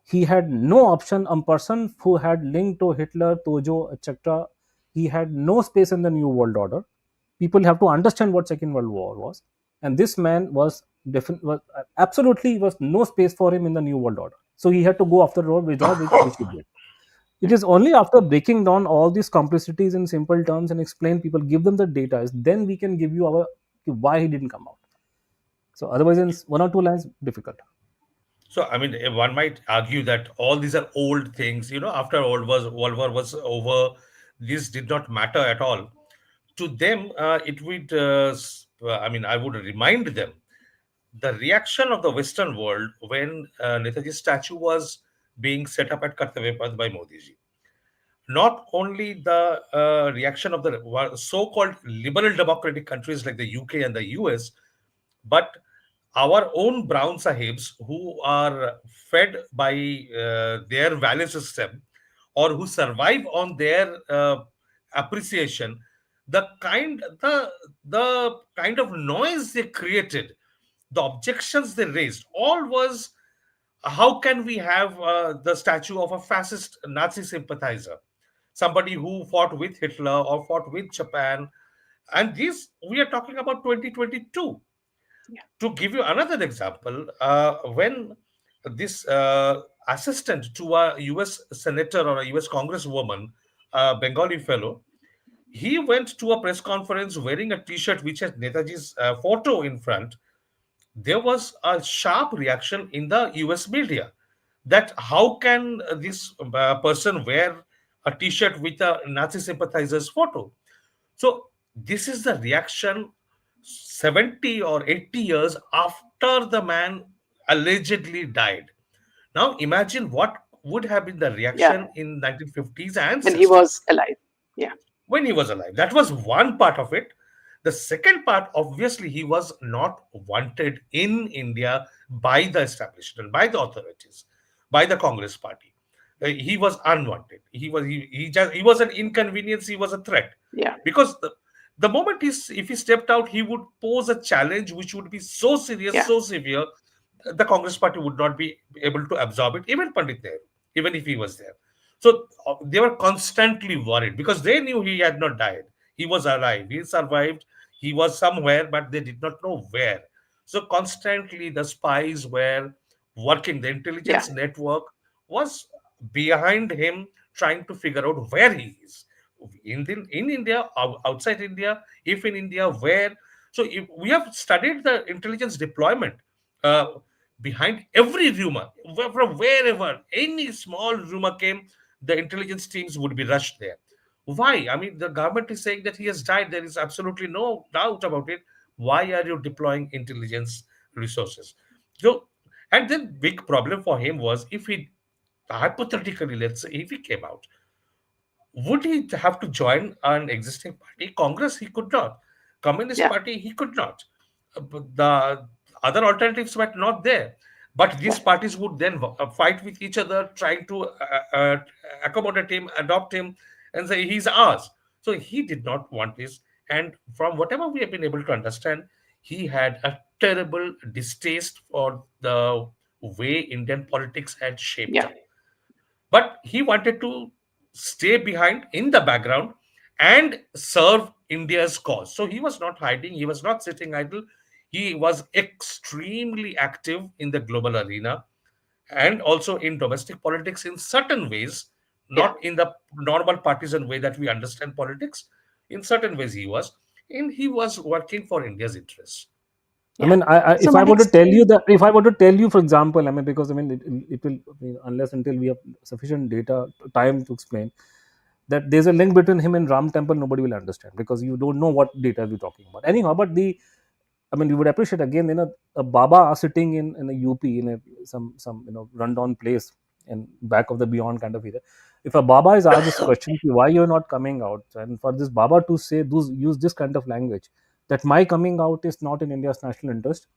He had no option. A person who had linked to Hitler, Tojo, etc., he had no space in the New World Order. People have to understand what Second World War was, and this man was absolutely was no space for him in the New World Order. So he had to go after the road, which he did. It is only after breaking down all these complexities in simple terms and explain people, give them the data, is then we can give you our why he didn't come out. So otherwise, in one or two lines, difficult. so I mean, one might argue that all these are old things. After World War was over, this did not matter at all. To them, it would. I mean, I would remind them the reaction of the Western world when Netaji's statue was being set up at Kartavya Path by Modi ji. Not only the reaction of the so-called liberal democratic countries like the UK and the US, but our own brown sahibs who are fed by their value system, or who survive on their appreciation, the kind of noise they created, the objections they raised, all was, how can we have the statue of a fascist Nazi sympathizer, somebody who fought with Hitler or fought with Japan? And this, we are talking about 2022. Yeah. To give you another example, when this assistant to a US senator or a US congresswoman, a Bengali fellow, he went to a press conference wearing a t-shirt which has Netaji's photo in front. There was a sharp reaction in the US media that how can this person wear a t-shirt with a Nazi sympathizer's photo? So this is the reaction 70 or 80 years after the man allegedly died. Now imagine what would have been the Yeah. reaction in 1950s and When he 60s was alive. Yeah. when he was alive. That was one part of it. The second part, obviously, he was not wanted in India by the establishment, by the authorities, by the Congress party. He was unwanted. He was an inconvenience. He was a threat, Yeah. because the moment if he stepped out, he would pose a challenge which would be so serious, Yeah. so severe, the Congress party would not be able to absorb it. Even Pandit Nehru, even if he was there. So they were constantly worried because they knew he had not died. He was alive. He survived. He was somewhere, but they did not know where. So constantly the spies were working. The Yeah. intelligence network was behind him, trying to figure out where he is. In India, outside India, if in India, where. So if we have studied the intelligence deployment uh, behind every rumor, from wherever any small rumor came, the intelligence teams would be rushed there. Why? I mean, the government is saying that he has died. There is absolutely no doubt about it. Why are you deploying intelligence resources? So, and then big problem for him was if he, hypothetically, let's say, if he came out, would he have to join an existing party? Congress, he could not. Communist Yeah. Party, he could not. But the other alternatives were not there. But these Yeah. parties would then fight with each other, trying to accommodate him, adopt him, and say he's ours. So he did not want this. And from whatever we have been able to understand, he had a terrible distaste for the way Indian politics had shaped Yeah. up, but he wanted to stay behind in the background and serve India's cause. So he was not hiding, he was not sitting idle. He was extremely active in the global arena and also in domestic politics in certain ways, Yeah. not in the normal partisan way that we understand politics. In certain ways, he was, and he was working for India's interests. I Yeah. mean, So if my I were to next, tell you that, if I were to tell you, for example, I mean, because I mean, it will, I mean, unless until we have sufficient data, time to explain that there's a link between him and Ram Temple, nobody will understand because you don't know what data we're talking about. Anyhow, but I mean, you would appreciate again, a Baba sitting in a UP in some rundown place in back of the beyond kind of era. If a Baba is asked this question, why you're not coming out, and for this Baba to say those use this kind of language, that my coming out is not in India's national interest,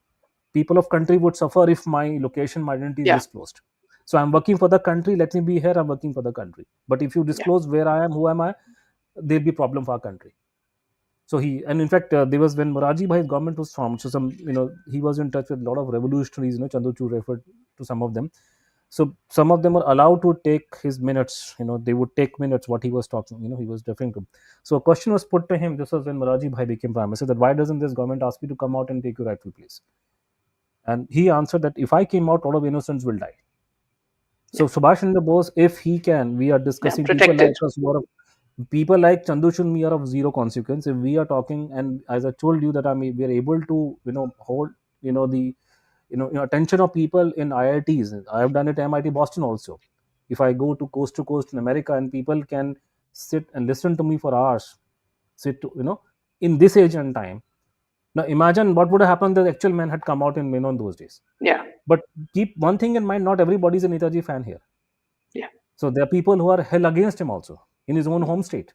people of country would suffer if my location, my identity is yeah. disclosed. So I'm working for the country. Let me be here. I'm working for the country. But if you Yeah. disclose where I am, who am I, there'll be problem for our country. So he, and in fact, there was when Moraji Bhai's government was formed. So some, he was in touch with a lot of revolutionaries. Chandrachur referred to some of them. So some of them were allowed to take his minutes. They would take minutes what he was talking. He was referring to. So a question was put to him. This was when Moraji Bhai became prime minister. That why doesn't this government ask you to come out and take your rightful place? And he answered that if I came out, all of innocents will die. Yeah. So Subhash Chandra Bose, if he can, we are Yeah. discussing people like Protected. us who are people like Chandrachur and me are of zero consequence. If we are talking, and as I told you that we are able to hold the attention of people in IITs. I have done it at MIT Boston also. If I go to coast in America and people can sit and listen to me for hours, sit in this age and time. Now imagine what would have happened if the actual man had come out in in those days. Yeah. But keep one thing in mind: not everybody is a Netaji fan here. Yeah. So there are people who are hell against him also in his own home state.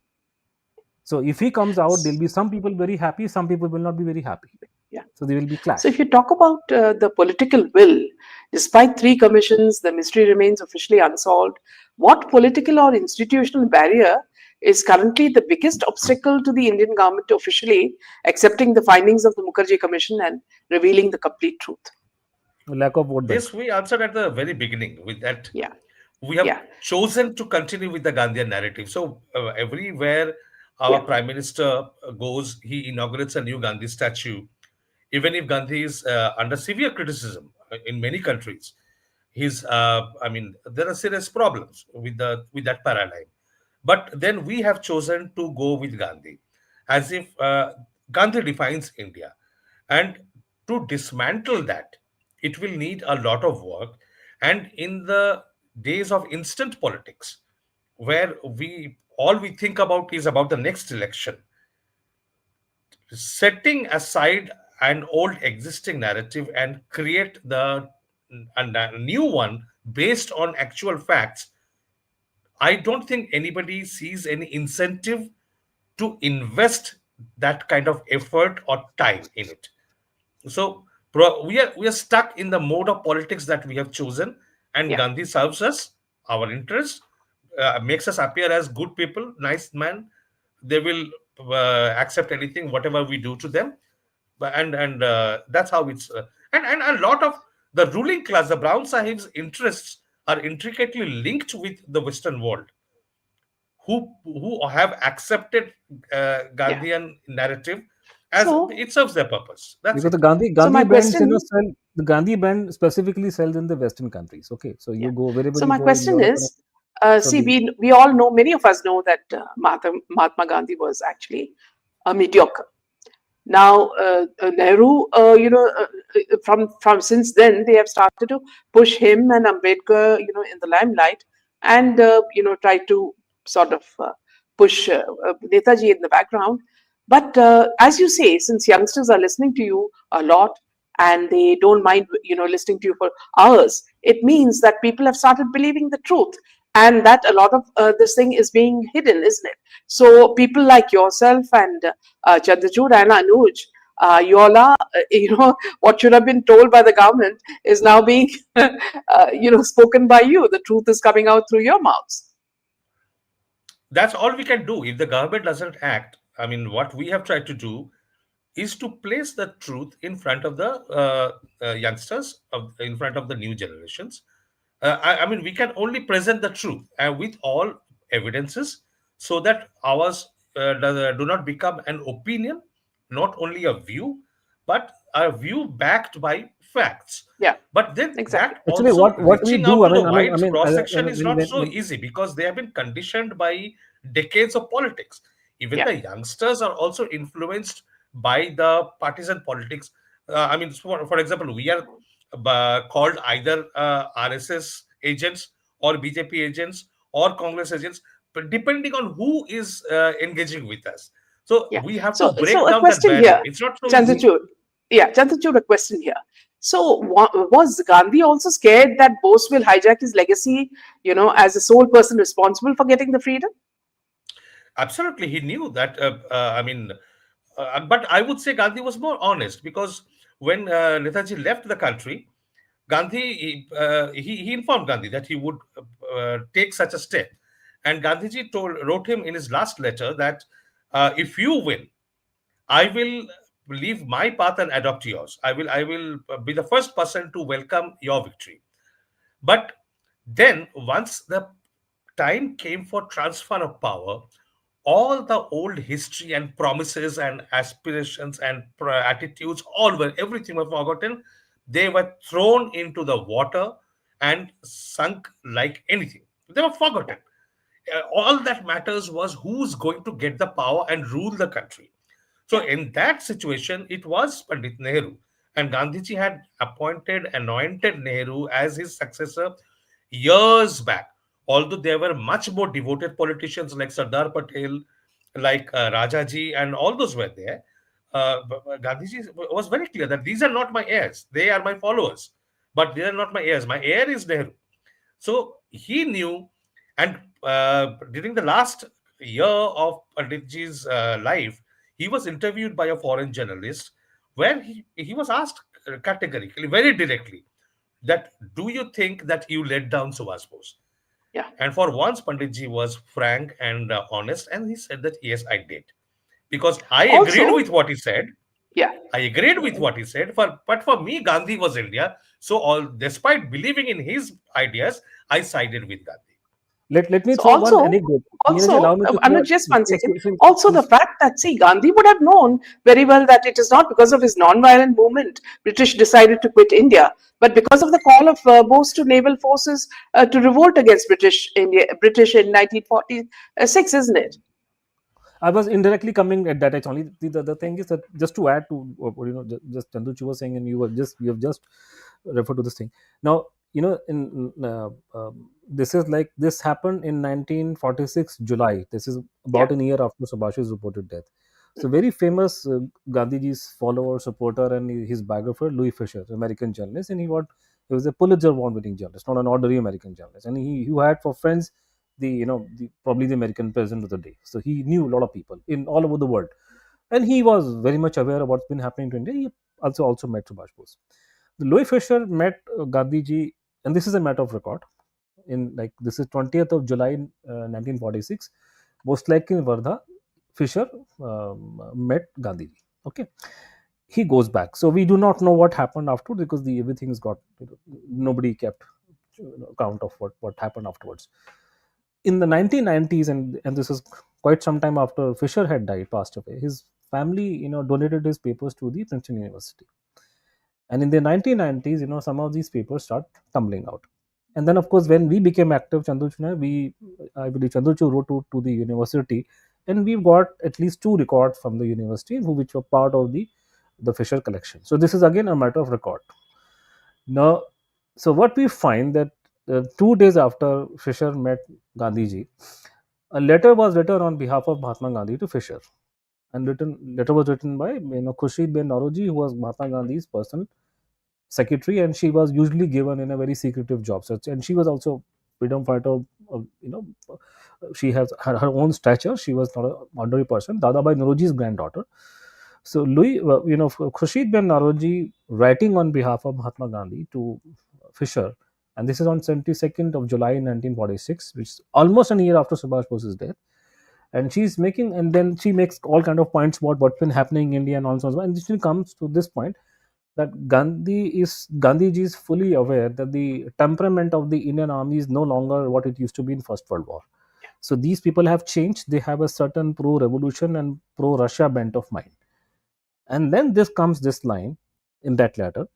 So if he comes out, there'll be some people very happy, some people will not be very happy. Yeah. So there will be So if clash. you talk about the political will, despite three commissions, the mystery remains officially unsolved. What political or institutional barrier is currently the biggest obstacle to the Indian government officially accepting the findings of the Mukherjee Commission and revealing the complete truth? Lack of vote bank. This we answered at the very beginning with that Yeah. we have Yeah. chosen to continue with the Gandhian narrative. So everywhere our Yeah. prime minister goes, he inaugurates a new Gandhi statue, even if Gandhi is under severe criticism in many countries. I mean, there are serious problems with that paradigm. But then we have chosen to go with Gandhi, as if Gandhi defines India, and to dismantle that, it will need a lot of work. And in the days of instant politics, where we think about is about the next election, setting aside an old existing narrative and create a new one based on actual facts, I don't think anybody sees any incentive to invest that kind of effort or time in it. So we are stuck in the mode of politics that we have chosen, and Yeah. Gandhi serves us, our interests, makes us appear as good people, nice man. They will accept anything, whatever we do to them, and that's how it's and a lot of the ruling class, the Brown Sahib's interests are intricately linked with the Western world, who have accepted Yeah. Gandhian narrative as So, it serves their purpose. That's Because the it. Gandhi my bands, question, sell, the Gandhi band specifically sells in the Western countries. Okay, so yeah. you go wherever So you my go in question Europe, is, so see, the we all know, many of us know that Mahatma Gandhi was actually a mediocre. Now, Nehru, from since then they have started to push him and Ambedkar, in the limelight, and try to sort of push Netaji in the background. But as you say, since youngsters are listening to you a lot and they don't mind, listening to you for hours, it means that people have started believing the truth, and that a lot of this thing is being hidden, isn't it? So people like yourself and Chandrachur and Anuj, you all are, what should have been told by the government is now being, spoken by you. The truth is coming out through your mouths. That's all we can do. If the government doesn't act, I mean, what we have tried to do is to place the truth in front of the youngsters, in front of the new generations. I mean, we can only present the truth with all evidences, so that ours do not become an opinion, not only a view, but a view backed by facts. Yeah, But then exactly. that actually also what we reaching do, out I to the mean, wide cross section is not so when easy, because they have been conditioned by decades of politics. Even Yeah, the youngsters are also influenced by the partisan politics. I mean, for example, we are called either RSS agents or BJP agents or Congress agents, but depending on who is engaging with us. So yeah. we have to So break a down that question barrier. here, It's not so easy. Chandrachur. Yeah, Chandrachur, a question here. So was Gandhi also scared that Bose will hijack his legacy, as the sole person responsible for getting the freedom? Absolutely, he knew that. I mean, but I would say Gandhi was more honest, because when Netaji left the country, Gandhi he informed Gandhi that he would take such a step, and Gandhiji wrote him in his last letter that if you win, I will leave my path and adopt yours. I will be the first person to welcome your victory. But then, once the time came for transfer of power, all the old history and promises and aspirations and attitudes, everything were forgotten. They were thrown into the water and sunk like anything. They were Yeah, forgotten. All that matters was who's going to get the power and rule the country. So yeah. in that situation, it was Pandit Nehru, and Gandhiji had anointed Nehru as his successor years back. Although there were much more devoted politicians like Sardar Patel, like Rajaji, and all those were there. Gandhiji was very clear that these are not my heirs; they are my followers, but they are not my heirs. My heir is Nehru. So he knew, and during the last year of Panditji's life, he was interviewed by a foreign journalist, where he was asked categorically, very directly, that do you think that you let down Subhash Bose? Yeah. And for once, Panditji was frank and honest, and he said that yes, I did, because I agreed Also, with what he said. yeah. I agreed with what he said. But for me, Gandhi was India. So despite believing in his ideas, I sided with Gandhi. let me So throw one also, anecdote. Neeraj, allow me to throw Anuj, just one second. since, Also, the fact that, see, Gandhi would have known very well that it is not because of his non-violent movement British decided to quit India, but because of the call of Bose to naval forces to revolt against British in 1946, isn't it? I was indirectly coming at that. Actually, the thing is that, just to add to what just Chandu was saying, and you have just referred to this thing. Now, this is like, this happened in 1946 July. This is Yeah. about a year after Subhash's reported death. So very famous Gandhiji's follower, supporter, and his biographer, Louis Fisher, American journalist, and he was a Pulitzer Award winning journalist, not an ordinary American journalist, and he had for friends probably the American president of the day. So he knew a lot of people in all over the world, and he was very much aware of what's been happening to India. He also met Subhash Bose. The Louis Fisher met Gandhiji, and this is a matter of record. In like this is 20th of July, 1946, most likely in Wardha. Fisher met Gandhiji. Okay, he goes back. So we do not know what happened after, because the everything is got, nobody kept account of what happened afterwards. In the 1990s, and this is quite some time after Fisher had died, passed away, his family, donated his papers to the Princeton University. And in the 1990s, some of these papers start tumbling out. And then, of course, when we became active, I believe Chandrachur wrote to the university, and we've got at least 2 records from the university which were part of the Fisher collection. So this is again a matter of record. Now, so what we find that 2 days after Fisher met Gandhiji, a letter was written on behalf of Mahatma Gandhi to Fisher, and letter was written by Khurshid Ben Nauroji, who was Mahatma Gandhi's personal secretary, and she was usually given in a very secretive job search, and she was also freedom fighter. She has her own stature. She was not an ordinary person. Dadabai Nauroji's granddaughter. So Khurshid Ben Nauroji writing on behalf of Mahatma Gandhi to Fisher, and this is on 22nd of July 1946, which is almost a year after Subhash Bose's death. And then she makes all kind of points about what's been happening in India and all sorts of, and this comes to this point that Gandhiji is fully aware that the temperament of the Indian army is no longer what it used to be in First World War. So these people have changed. They have a certain pro-revolution and pro-Russia bent of mind. And then comes this line in that letter,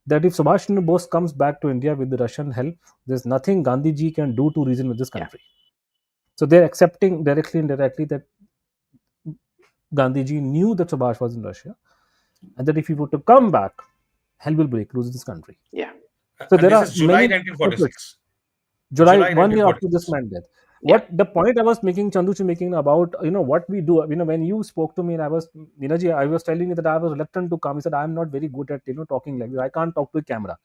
that if Subhash Chandra Bose comes back to India with the Russian help, there's nothing Gandhiji can do to reason with this country. So they're accepting directly and indirectly that Gandhiji knew that Subhash was in Russia, and that if he were to come back, hell will break loose in this country. Yeah. So And there this are is July many 1946. July 1 year after this 1946. man death. What the point I was making, Chanduchi making about what we do. When you spoke to me and I was I was telling you that I was reluctant to come. He said, I'm not very good at talking like this. I can't talk to a camera.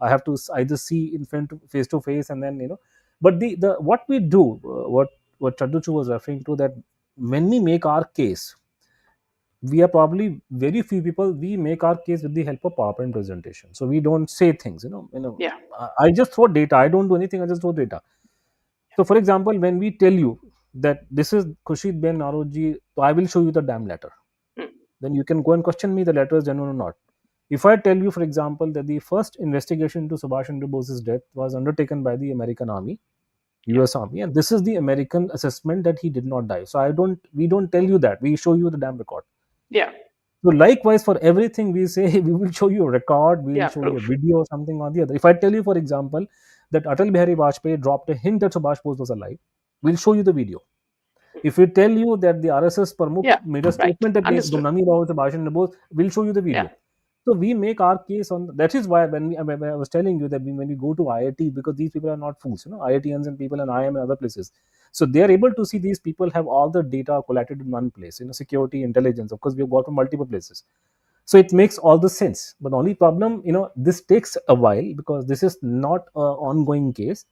I have to either see in front face to face, and then But the what we do, what Chanduchu was referring to, that when we make our case, we are probably very few people. We make our case with the help of PowerPoint presentation. So we don't say things. Yeah. I just throw data. I don't do anything. I just throw data. So, for example, when we tell you that this is Khurshid Ben Nauroji, so I will show you the damn letter. Then you can go and question me the letter is genuine or not. If I tell you, for example, that the first investigation into Subhash Chandra Bose's death was undertaken by the American Army, US Army, and this is the American assessment that he did not die. So we don't tell you that. We show you the damn record. Yeah. So likewise, for everything we say, we will show you a record, we will show you a video or something or the other. If I tell you, for example, that Atal Bihari Vajpayee dropped a hint that Subhash Bose was alive, we'll show you the video. If we tell you that the RSS Pramukh made a statement that Gumnami Rao was Subhash Chandra Bose, we'll show you the video. Yeah. So we make our case on that. Is why when I was telling you that when we go to IIT, because these people are not fools, IITians and people and IIM and other places. So they are able to see these people have all the data collated in one place, security, intelligence. Of course, we have got from multiple places. So it makes all the sense. But the only problem, this takes a while because this is not an ongoing case.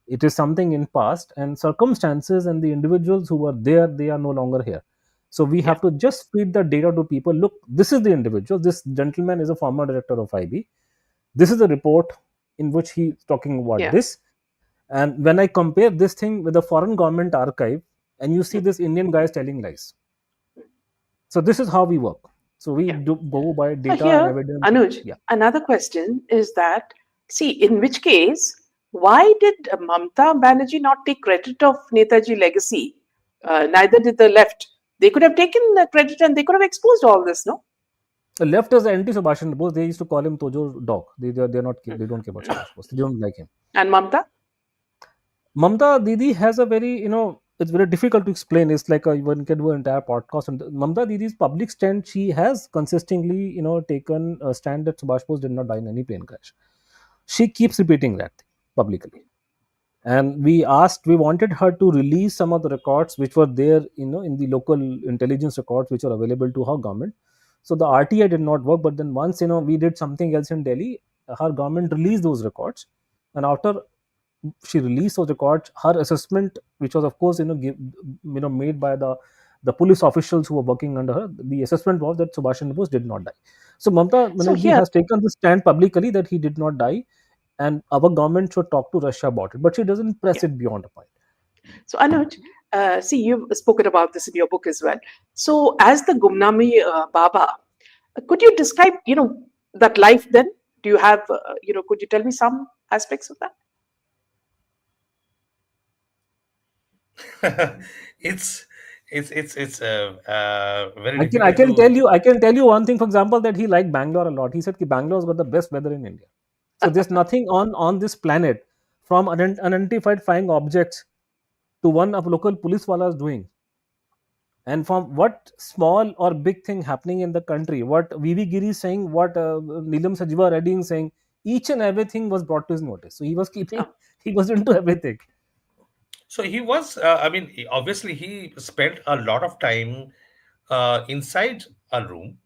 It is something in past, and circumstances and the individuals who were there, they are no longer here. So we have to just feed the data to people. Look, this is the individual. This gentleman is a former director of IB. This is a report in which he is talking about this. And when I compare this thing with the foreign government archive, and you see this Indian guy is telling lies. So this is how we work. So we do go by data and evidence. Anuj, another question is that, see, in which case, why did Mamata Banerjee not take credit of Netaji legacy? Neither did the left. They could have taken the credit and they could have exposed all this, no? The left is anti-Subhash Chandra Bose. They used to call him Tojo dog. They don't care about Subhash Bose. They don't like him. And Mamata? Mamata Didi has a very, it's very difficult to explain. It's like one can do an entire podcast. And Mamata Didi's public stand, she has consistently, taken a stand that Subhash Bose did not die in any plane crash. She keeps repeating that publicly. And we wanted her to release some of the records which were there, in the local intelligence records which are available to her government. So the RTI did not work, but then once, we did something else in Delhi, her government released those records. And after she released those records, her assessment, which was of course, made by the police officials who were working under her, the assessment was that Subhash Chandra Bose did not die. So Mamata Banerjee has taken the stand publicly that he did not die, and our government should talk to Russia about it, but she doesn't press it beyond a point. So Anuj, see, you've spoken about this in your book as well. So as the Gumnami Baba, could you describe, that life then? Do you have, could you tell me some aspects of that? it's it's very I difficult can to. tell you, I can tell you one thing. For example, that he liked Bangalore a lot. He said कि Bangalore's got the best weather in India. So there's nothing on this planet, from unidentified flying objects to one of local police walas doing, and from what small or big thing happening in the country, what VV Giri is saying, what Neelam Sajiva Reddy is saying, each and everything was brought to his notice. So he was keeping, Oh, he was into everything. So he was, I mean, obviously he spent a lot of time inside a room,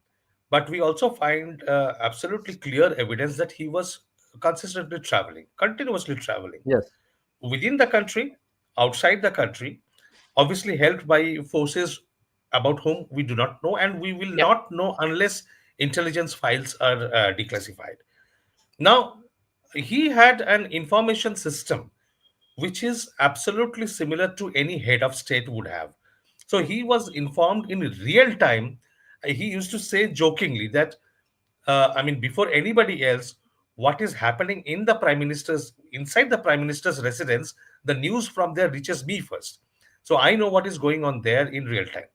but we also find absolutely clear evidence that he was consistently traveling, continuously traveling Yes. within the country, outside the country, obviously helped by forces about whom we do not know, and we will yeah, not know unless intelligence files are declassified. Now, he had an information system which is absolutely similar to any head of state would have. So he was informed in real time. He used to say jokingly that, I mean, before anybody else, what is happening in the prime minister's inside the prime minister's residence, the news from there reaches me first. So I know what is going on there in real time.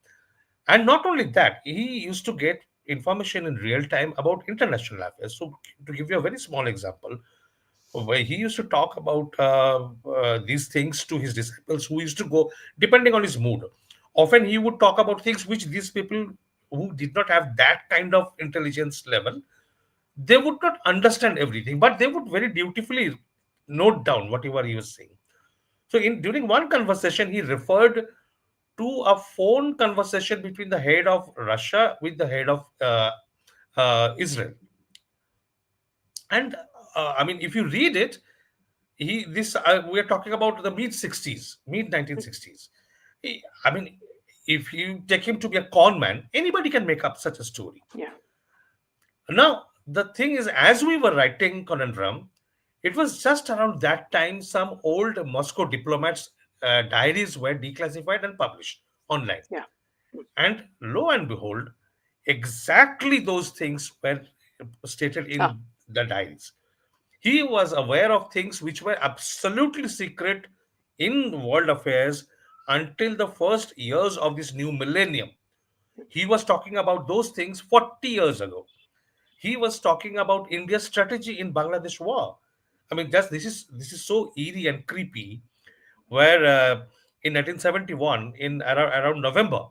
And not only that, he used to get information in real time about international affairs. So, to give you a very small example, where he used to talk about these things to his disciples who used to go depending on his mood. Often he would talk about things which these people who did not have that kind of intelligence level, they would not understand everything, but they would very dutifully note down whatever he was saying. So in during one conversation he referred to a phone conversation between the head of Russia with the head of Israel. And I mean, if you read it, he this we're talking about the mid 1960s. I mean, if you take him to be a con man, anybody can make up such a story. yeah. Now, the thing is, as we were writing Conundrum, it was just around that time some old Moscow diplomats' diaries were declassified and published online. Yeah. And lo and behold, exactly those things were stated Ah, in the diaries. He was aware of things which were absolutely secret in world affairs until the first years of this new millennium. He was talking about those things 40 years ago. He was talking about India's strategy in Bangladesh war. I mean, just this is so eerie and creepy. Where in 1971, in around November,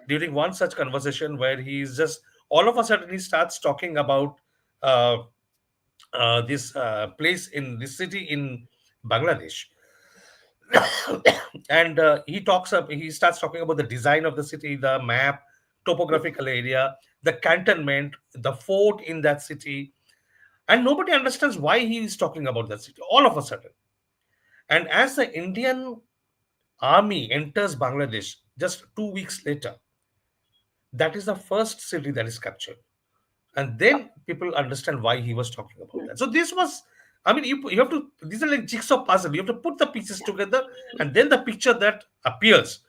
during one such conversation, where he's just all of a sudden he starts talking about uh, this place in this city in Bangladesh, and he starts talking about the design of the city, the map, topographical area, the cantonment, the fort in that city, and nobody understands why he is talking about that city all of a sudden. And as the Indian army enters Bangladesh just 2 weeks later, that is the first city that is captured. And ah, then people understand why he was talking about that. So this was, I mean, you have to, these are like jigsaw puzzle. You have to put the pieces yeah. together, and then the picture that appears,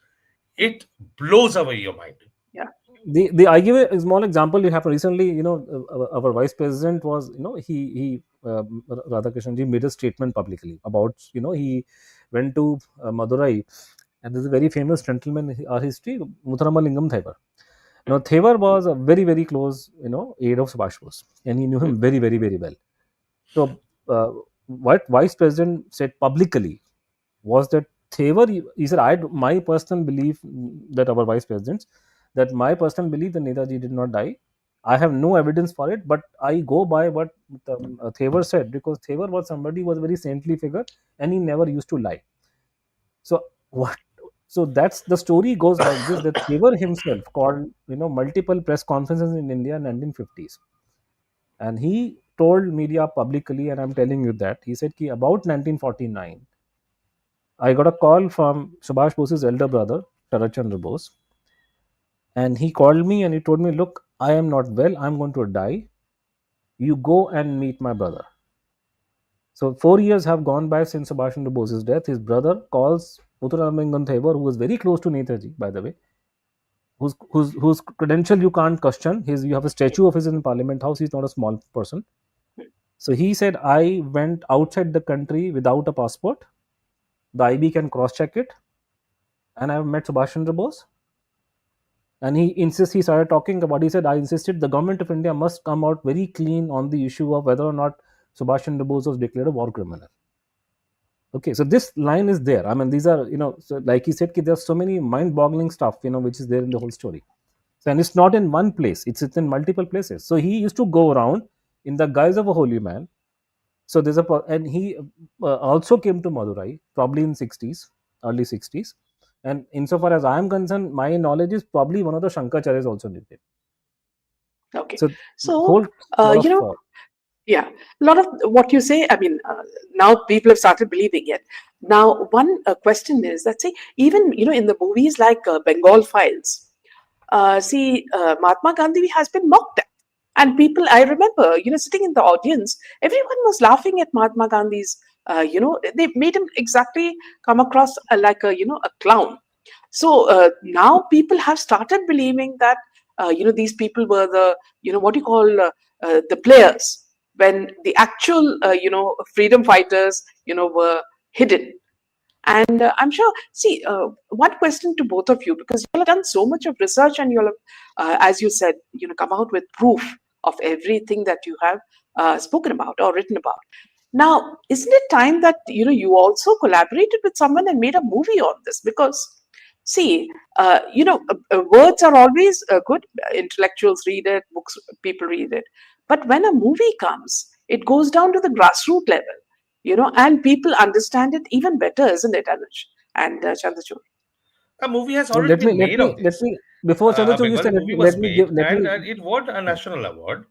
it blows away your mind. Yeah. The I give a small example. You have recently, our vice president was, Radhakrishnan ji made a statement publicly about, he went to Madurai, and there's a very famous gentleman in our history, Muthuramalingam Thevar. Now Thevar was a very very close, aide of Subhash Bose, and he knew him very very very well. So what vice president said publicly was that Thevar, he said, my personal belief, that our vice presidents, that my personal belief that Netaji did not die. I have no evidence for it, but I go by what Thevar said, because Thevar was somebody who was a very saintly figure, and he never used to lie. So what? So that's the story goes like this: that Thevar himself called, multiple press conferences in India in 1950s, and he told media publicly, and I'm telling you that he said, ki about 1949, I got a call from Subhash Bose's elder brother, Sharat Chandra Bose, and he called me and he told me, "Look, I am not well. I'm going to die. You go and meet my brother." So 4 years have gone by since Subhash Chandra Bose's death. His brother calls Muthuramangan Thevar, who was very close to Netaji, by the way, whose credential you can't question. You have a statue of his in Parliament House. He's not a small person. So he said, I went outside the country without a passport. The IB can cross check it. and I've met Subhash Chandra Bose. And he started talking about, he said, I insisted the government of India must come out very clean on the issue of whether or not Subhash Chandra Bose was declared a war criminal. Okay, so this line is there. I mean, these are, so like he said, there's so many mind-boggling stuff, which is there in the whole story. So, and it's not in one place; it's in multiple places. So he used to go around in the guise of a holy man. So and he also came to Madurai, probably in '60s, early '60s. And insofar as I am concerned, my knowledge is probably one of the Shankacharyas also lived there. Okay. So So, whole lot of yeah, a lot of what you say, I mean, now people have started believing it. Now, one question is that, say, even, in the movies like Bengal Files, Mahatma Gandhi has been mocked at. And people, I remember, sitting in the audience, everyone was laughing at Mahatma Gandhi's, they made him exactly come across like a clown. So now people have started believing that, these people were the, what you call the players, when the actual, freedom fighters, were hidden. And I'm sure, see, one question to both of you, because you all have done so much of research and you all have, as you said, come out with proof of everything that you have spoken about or written about. Now, isn't it time that, you also collaborated with someone and made a movie on this? Because, see, words are always good. Intellectuals read it, books, people read it. But when a movie comes, it goes down to the grassroots level, and people understand it even better, isn't it, Anuj and Chandrachur? A movie has no, already been made on let this. me before A Chandrachud, you Bengali said, movie was let made, me and it won a national award,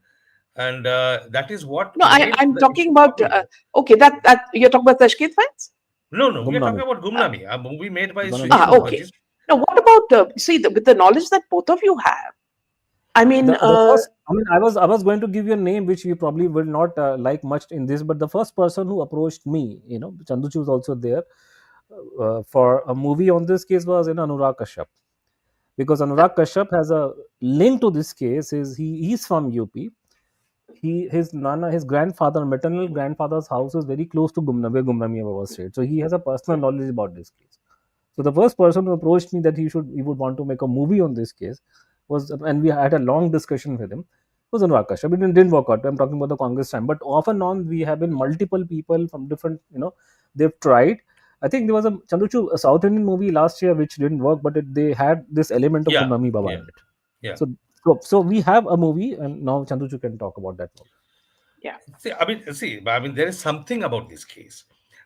and that is what No, made I'm the talking issue about, popular. okay, that you're talking about Tashkent Files? No, no, we are talking Gumnami, about Uh, Gumnami, a movie made by Gumnami. Srinivas okay. Mukherjee. Now, what about, with the knowledge that both of you have, I mean, The first, I mean, I was going to give you a name which you probably will not like much in this, but the first person who approached me, Chanduchu was also there for a movie on this case was Anurag Kashyap, because Anurag Kashyap has a link to this case. He's from UP. His grandfather, maternal grandfather's house is very close to Gumna, where Gumnami was stayed. So he has a personal knowledge about this case. So the first person who approached me that he would want to make a movie on this case was, and we had a long discussion with him, was Anurag Kashyap. It didn't work out. I'm talking about the Congress time, but off and on we have been multiple people from different, they've tried. I think there was a Chanduchu, a South Indian movie last year which didn't work, but they had this element of Yeah, Gumnami Baba yeah, in it. yeah. So we have a movie, and now Chanduchu can talk about that movie. yeah, See, there is something about this case.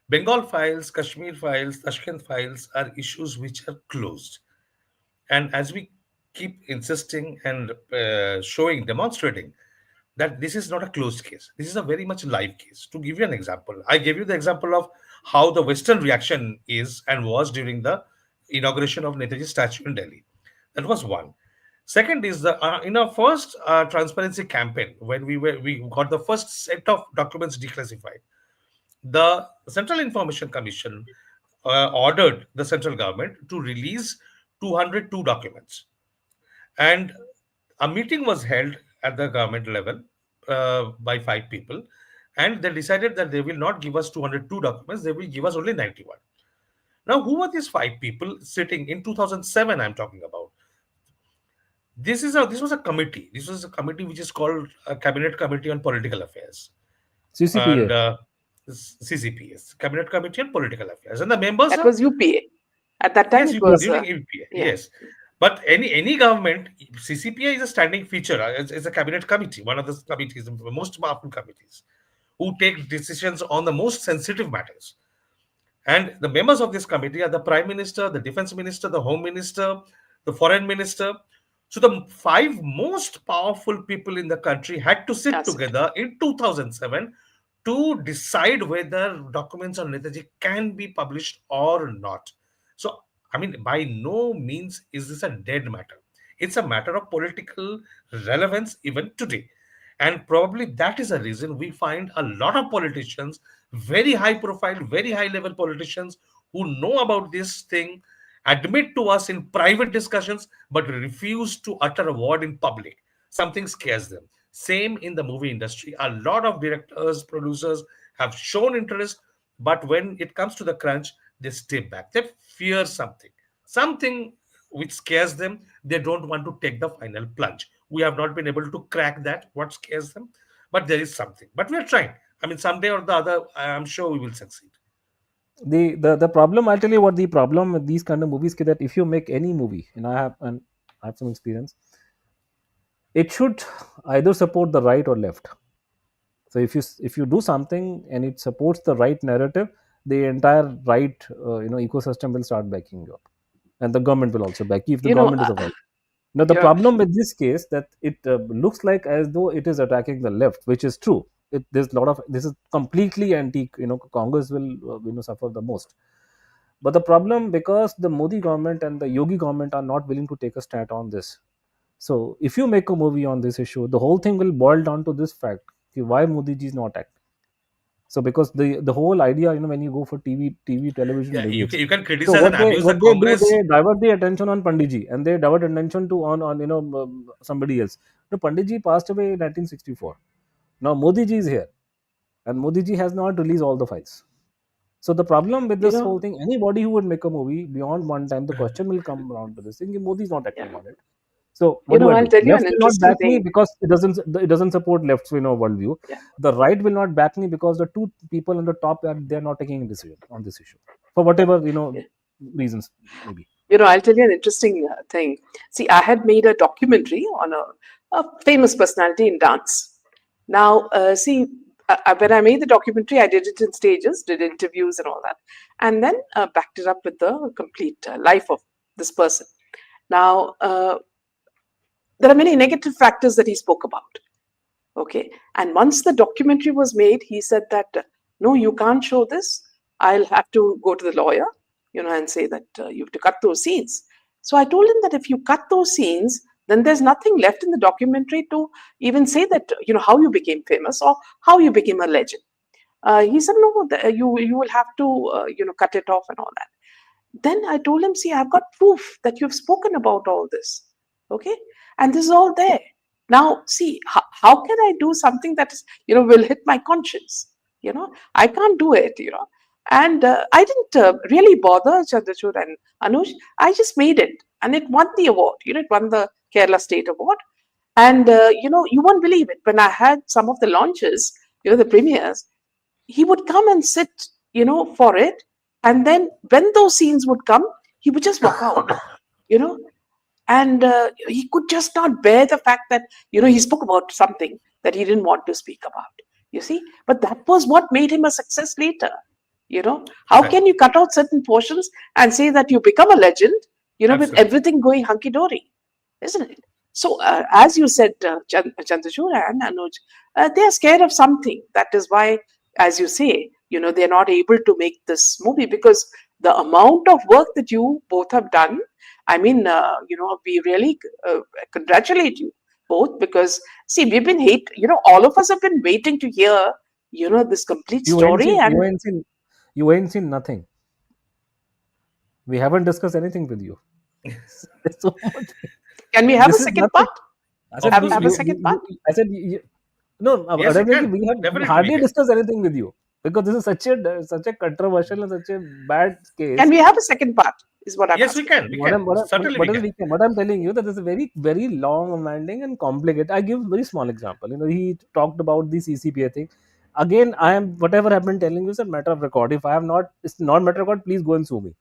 Bengal files, Kashmir files, Tashkent files are issues which are closed. And as we keep insisting and demonstrating that this is not a closed case, this is a very much live case. To give you an example, I gave you the example of how the Western reaction is and was during the inauguration of Netaji statue in Delhi. That was one. Second is the in our first transparency campaign, when we got the first set of documents declassified, the Central Information Commission ordered the central government to release 202 documents. And a meeting was held at the government level by five people. And they decided that they will not give us 202 documents, they will give us only 91. Now, who were these five people sitting in 2007? I'm talking about. This was a committee. This was a committee which is called a Cabinet Committee on Political Affairs, and CCPA. CCPS, Cabinet Committee on Political Affairs, and the members that are, was UPA. At that time, yes, it was, during UPA, yeah, yes. But any government, CCPA is a standing feature. It's a cabinet committee, one of the committees, the most powerful committees, who take decisions on the most sensitive matters. And the members of this committee are the Prime Minister, the Defense Minister, the Home Minister, the Foreign Minister. So the five most powerful people in the country had to sit that's it. together in 2007 to decide whether documents on Netaji can be published or not. So, I mean, by no means is this a dead matter. It's a matter of political relevance even today. And probably that is a reason we find a lot of politicians, very high profile, very high level politicians who know about this thing, admit to us in private discussions, but refuse to utter a word in public. Something scares them. Same in the movie industry. A lot of directors, producers have shown interest, but when it comes to the crunch, they stay back. They fear something. something which scares them. They don't want to take the final plunge. We have not been able to crack that, what scares them, but there is something. But we are trying. I mean, someday or the other, I am sure we will succeed. The problem, I'll tell you what the problem with these kind of movies is, that if you make any movie, and I have some experience, it should either support the right or left. So if you do something and it supports the right narrative, the entire right ecosystem will start backing you up, and the government will also back you if the You know, government is a right. Now the yeah, problem with this case, that it looks like as though it is attacking the left, which is true. There's a lot of, this is completely anti. Congress will suffer the most. But the problem, because the Modi government and the Yogi government are not willing to take a stand on this. So if you make a movie on this issue, the whole thing will boil down to this fact: ki why Modi ji is not acting. So because the whole idea, when you go for television Yeah, debates, you can so criticize and abuse the what they do, Congress. they divert the attention on Pandit and they divert attention to on somebody else. No, Pandit ji passed away in 1964. Now Modi ji is here, and Modi ji has not released all the files. So the problem with you this whole know, thing, anybody who would make a movie beyond one time, the question will come around to this thing: Modi is not yeah. acting on it. So what do I I'll do? tell you Left an will not interesting back me thing. because it doesn't support left's worldview. Yeah, The right will not back me because the two people on the top they're not taking a decision on this issue for whatever yeah. reasons maybe. I'll tell you an interesting thing. See, I had made a documentary on a famous personality in dance. Now, see, when I made the documentary, I did it in stages, did interviews and all that, and then backed it up with the complete life of this person. Now, there are many negative factors that he spoke about. Okay. And once the documentary was made, he said that, no, you can't show this. I'll have to go to the lawyer, and say that you have to cut those scenes. So I told him that if you cut those scenes, then there's nothing left in the documentary to even say that, how you became famous or how you became a legend. He said, no, you will have to, cut it off and all that. Then I told him, see, I've got proof that you've spoken about all this. Okay. And this is all there. Now, see, how can I do something that is, will hit my conscience? I can't do it, And I didn't really bother Chandrachur and Anuj. I just made it and it won the award. It won the Kerala State Award. And, you won't believe it. When I had some of the launches, the premieres, he would come and sit, for it. And then when those scenes would come, he would just walk out, you know. And he could just not bear the fact that, he spoke about something that he didn't want to speak about, you see. But that was what made him a success later, How can Exactly. you cut out certain portions and say that you become a legend, with Absolutely. everything going hunky dory, isn't it? So, as you said, Chandrachur and Anuj, they are scared of something. That is why, as you say, they're not able to make this movie because the amount of work that you both have done. I mean, we really congratulate you both because see, we've been all of us have been waiting to hear, this complete You ain't story seen and you ain't seen you ain't seen nothing. We haven't discussed anything with you. There's so much. can we have a This is second nothing. part? I said Of Have course, have we a can. second part? I said no. Yes, we Definitely can. we Definitely, we hardly can. discussed anything with you because this is such a controversial and such a bad Can case. we have a second part? Is what I'm Yes, we asking. can. We can. Certainly, we can. What I'm telling you, that this is very very long, demanding, and complicated. I give very small example. He talked about the CCPA thing. Again, I am whatever I've been telling you is a matter of record. If I have not, it's not matter of record. Please go and sue me.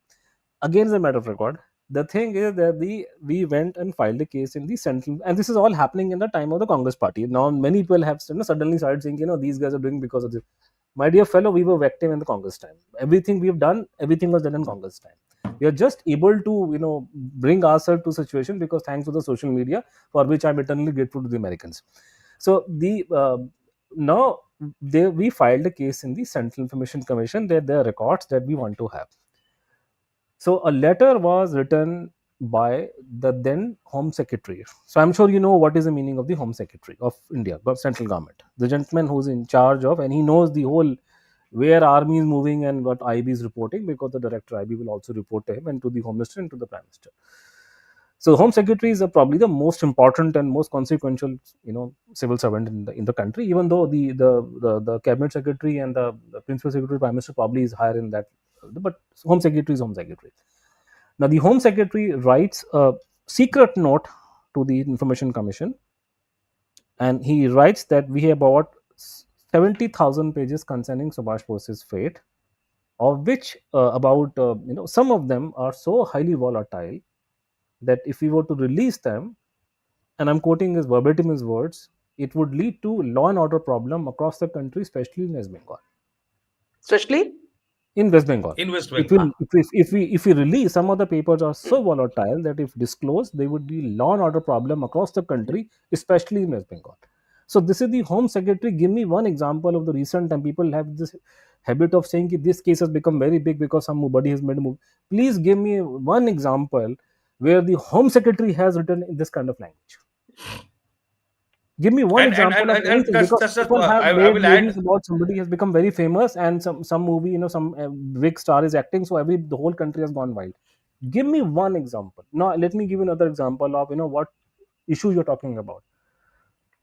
Again, it's a matter of record. The thing is that we went and filed a case in the central, and this is all happening in the time of the Congress party. Now many people have suddenly started saying, these guys are doing because of this. My dear fellow, we were victim in the Congress time. Everything we've done, everything was done in Congress time. We are just able to bring ourselves to situation because thanks to the social media, for which I'm eternally grateful to the Americans. So the now we filed a case in the Central Information Commission. There are records that we want to have. So a letter was written by the then Home Secretary. So I'm sure you know what is the meaning of the Home Secretary of India, central government. The gentleman who's in charge of, and he knows the whole where army is moving and what IB is reporting, because the director IB will also report to him and to the Home Minister and to the Prime Minister. So Home Secretary is probably the most important and most consequential, civil servant in the country. Even though the Cabinet Secretary and the Principal Secretary Prime Minister probably is higher in that, but Home Secretary is Home Secretary. Now, the Home Secretary writes a secret note to the Information Commission, and he writes that we have about 70,000 pages concerning Subhash Bose's fate, of which about some of them are so highly volatile that if we were to release them, and I'm quoting his verbatim his words, it would lead to law and order problem across the country, especially in West Bengal. Especially. In West Bengal, In West it Bengal. will if we release some of the papers are so volatile that if disclosed, there would be law and order problem across the country, especially in West Bengal. So this is the Home Secretary. Give me one example of the recent time. People have this habit of saying that this case has become very big because somebody has made a move. Please give me one example where the Home Secretary has written in this kind of language. Give me one example of And anything, because that's just people have I made will add. movies about somebody has become very famous, and some movie, some big star is acting, so the whole country has gone wild. Give me one example. Now let me give you another example of what issue you're talking about.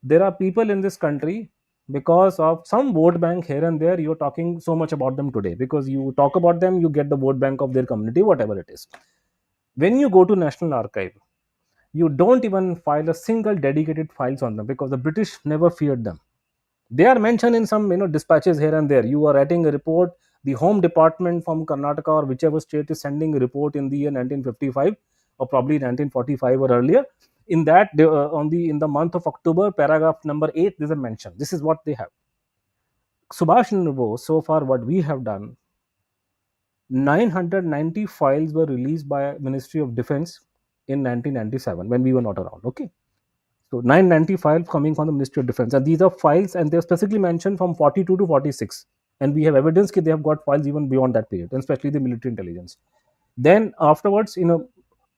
There are people in this country, because of some vote bank here and there, you're talking so much about them today, because you talk about them, you get the vote bank of their community, whatever it is. When you go to National Archive, you don't even file a single dedicated files on them, because the British never feared them. They are mentioned in some dispatches here and there. You are writing a report, the Home Department from Karnataka or whichever state is sending a report in the year 1955 or probably 1945 or earlier. In that, in the month of October, paragraph number 8, there's a mention. This is what they have. Subhash Chandra Bose, so far what we have done, 990 files were released by Ministry of Defense in 1997 when we were not around. Okay. So 995 coming from the Ministry of Defense, and these are files, and they're specifically mentioned from 42 to 46, and we have evidence that they have got files even beyond that period, and especially the military intelligence. Then afterwards,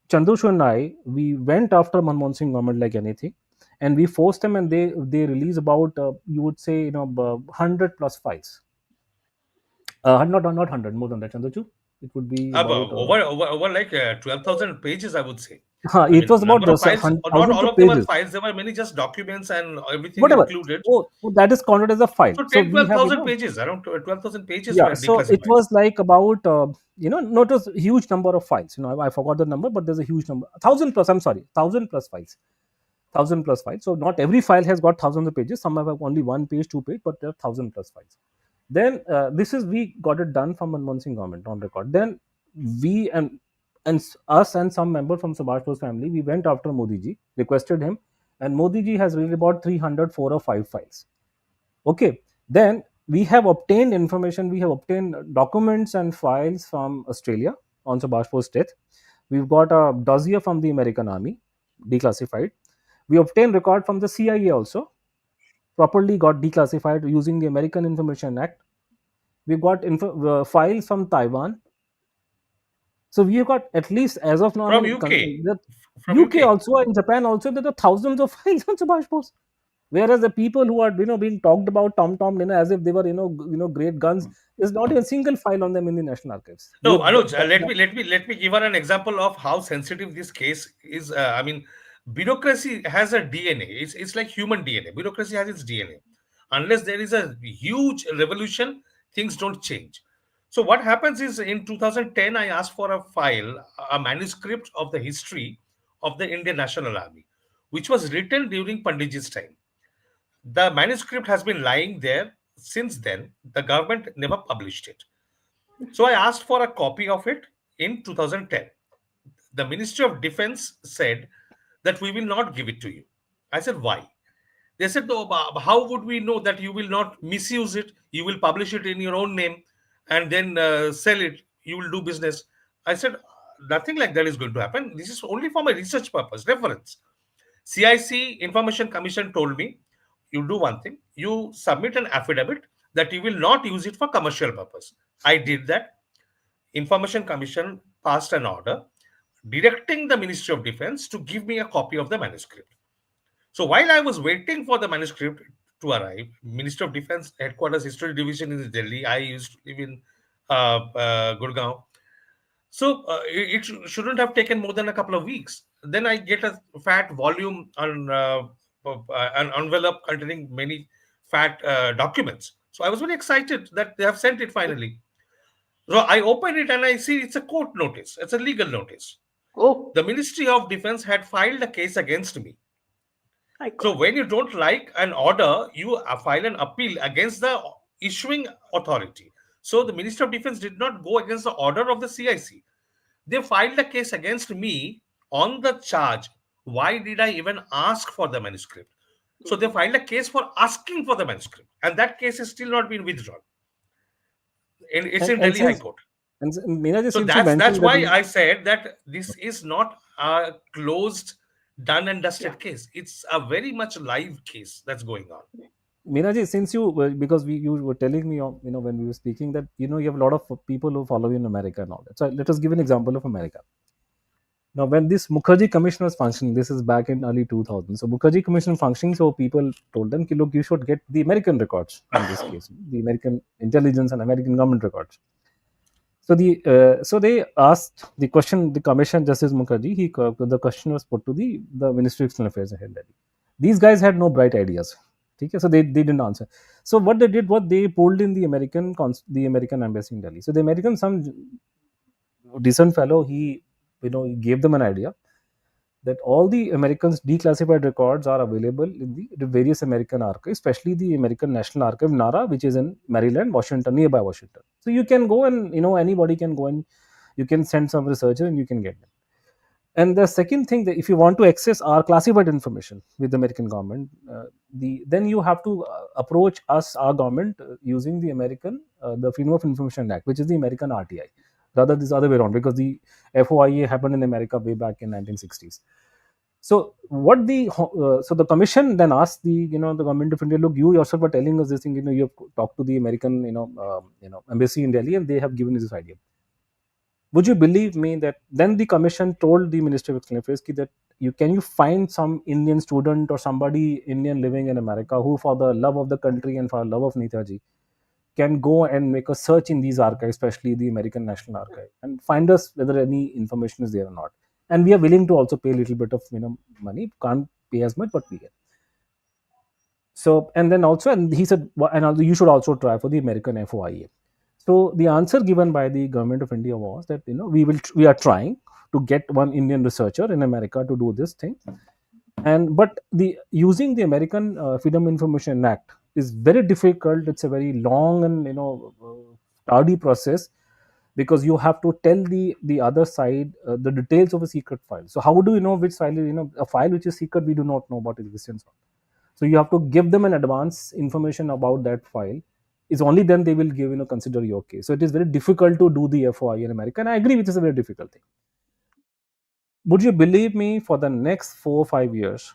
Chandrachur and I, we went after Manmohan Singh government like anything, and we forced them, and they release about you would say 100 plus files. Not 100, more than that, Chandrachur. It would be about Over like 12,000 pages, I would say. I it mean, was about number the of files, or not thousands all of of them are pages, files. There were many just documents and everything whatever. included. That is counted as a file. So So 10, we have 12,000 pages, around 12,000 pages yeah, were so it declassified. was like about not a huge number of files. I forgot the number, but there's a huge number, 1,000 plus. I'm sorry, 1,000 plus files, 1,000 plus files. So not every file has got thousands of pages. Some have only one page, two page, but there are 1,000 plus files. Then we got it done from Manmohan Singh government on record. Then we us and some member from Subhash Bose family, we went after Modi ji, requested him, and Modi ji has really about 304 or 5 files. Okay. Then we have obtained information, we have obtained documents and files from Australia on Subhash Bose's death. We've got a dossier from the American Army, declassified. We obtained record from the CIA also, properly got declassified using the American Information Act. We've got files from Taiwan. So we have got, at least as of now, I From mean, UK. the From UK UK. also, in Japan also, there are thousands of files on Subhash Bose. Whereas the people who are being talked about Tom as if they were great guns, there's not even a single file on them in the National Archives. No, Anuj, let me give her an example of how sensitive this case is. I mean, bureaucracy has a DNA. It's like human DNA. Bureaucracy has its DNA. Unless there is a huge revolution, things don't change. So what happens is, in 2010, I asked for a file, a manuscript of the history of the Indian National Army, which was written during Panditji's time. The manuscript has been lying there since then. The government never published it. So I asked for a copy of it in 2010. The Ministry of Defense said that we will not give it to you. I said, why? They said, no, how would we know that you will not misuse it? You will publish it in your own name and then sell it. You will do business. I said, nothing like that is going to happen. This is only for my research purpose, reference. CIC Information Commission told me, you do one thing, you submit an affidavit that you will not use it for commercial purpose. I did that. Information Commission passed an order directing the Ministry of Defense to give me a copy of the manuscript. So while I was waiting for the manuscript to arrive, Ministry of Defense headquarters history division in Delhi. I used to live in Gurgaon. So it shouldn't have taken more than a couple of weeks. Then I get a fat volume on an envelope containing many fat documents. So I was very excited that they have sent it finally. So I open it and I see it's a court notice. It's a legal notice. Oh The Ministry of Defense had filed a case against me. my So God. when you don't like an order, you file an appeal against the issuing authority. So the Ministry of Defense did not go against the order of the CIC. They filed a case against me on the charge. Why did I even ask for the manuscript? So they Mhm. filed a case for asking for the manuscript, and that case has still not been withdrawn. It's in And Delhi High since Court. Meena ji, So since you that's mentioned that why I said that this is not a closed, done and Yeah. dusted case. It's a very much live case that's going on. Meena ji, since you because you were telling me, when we were speaking, that you have a lot of people who follow you in America and all that. So let us give an example of America. Now, when this Mukherjee Commission was functioning, this is back in early 2000. So Mukherjee Commission functioning, so people told them, "Ki, look, you should get the American records in this case, the American intelligence and American government records." So they asked the question. The Commission, Justice Mukherjee, the question was put to the Ministry of External Affairs in Delhi. These guys had no bright ideas. Okay, so they didn't answer. So what they did, what they pulled in the American embassy in Delhi. So the American, some decent fellow, he gave them an idea that all the Americans' declassified records are available in the various American archives, especially the American National Archive, NARA, which is in Maryland, Washington, nearby Washington. So you can go and anybody can go and you can send some researcher and you can get them. And the second thing, that if you want to access our classified information with the American government, then you have to approach us, our government, using the Freedom of Information Act, which is the American RTI. Rather, this other way around, because the FOIA happened in America way back in 1960s. So the commission then asked the government of India, look, you yourself are telling us this thing. You have talked to the American embassy in Delhi, and they have given you this idea. Would you believe me that then the commission told the Ministry of External Affairs that you find some Indian student or somebody Indian living in America who, for the love of the country and for the love of Netaji, can go and make a search in these archives, especially the American National Archive, and find us whether any information is there or not. And we are willing to also pay a little bit of money. Can't pay as much, but we get. So, and then also, and he said, and also you should also try for the American FOIA. So the answer given by the government of India was that we are trying to get one Indian researcher in America to do this thing, and but the using the American Freedom Information Act is very difficult. It's a very long and tardy process, because you have to tell the other side the details of a secret file. So how do you know which file is, a file which is secret? We do not know about existence of. So you have to give them an advance information about that file. Is only then they will give consider your case. So it is very difficult to do the FOI in America, and I agree, which is a very difficult thing. Would you believe me? For the next 4 or 5 years,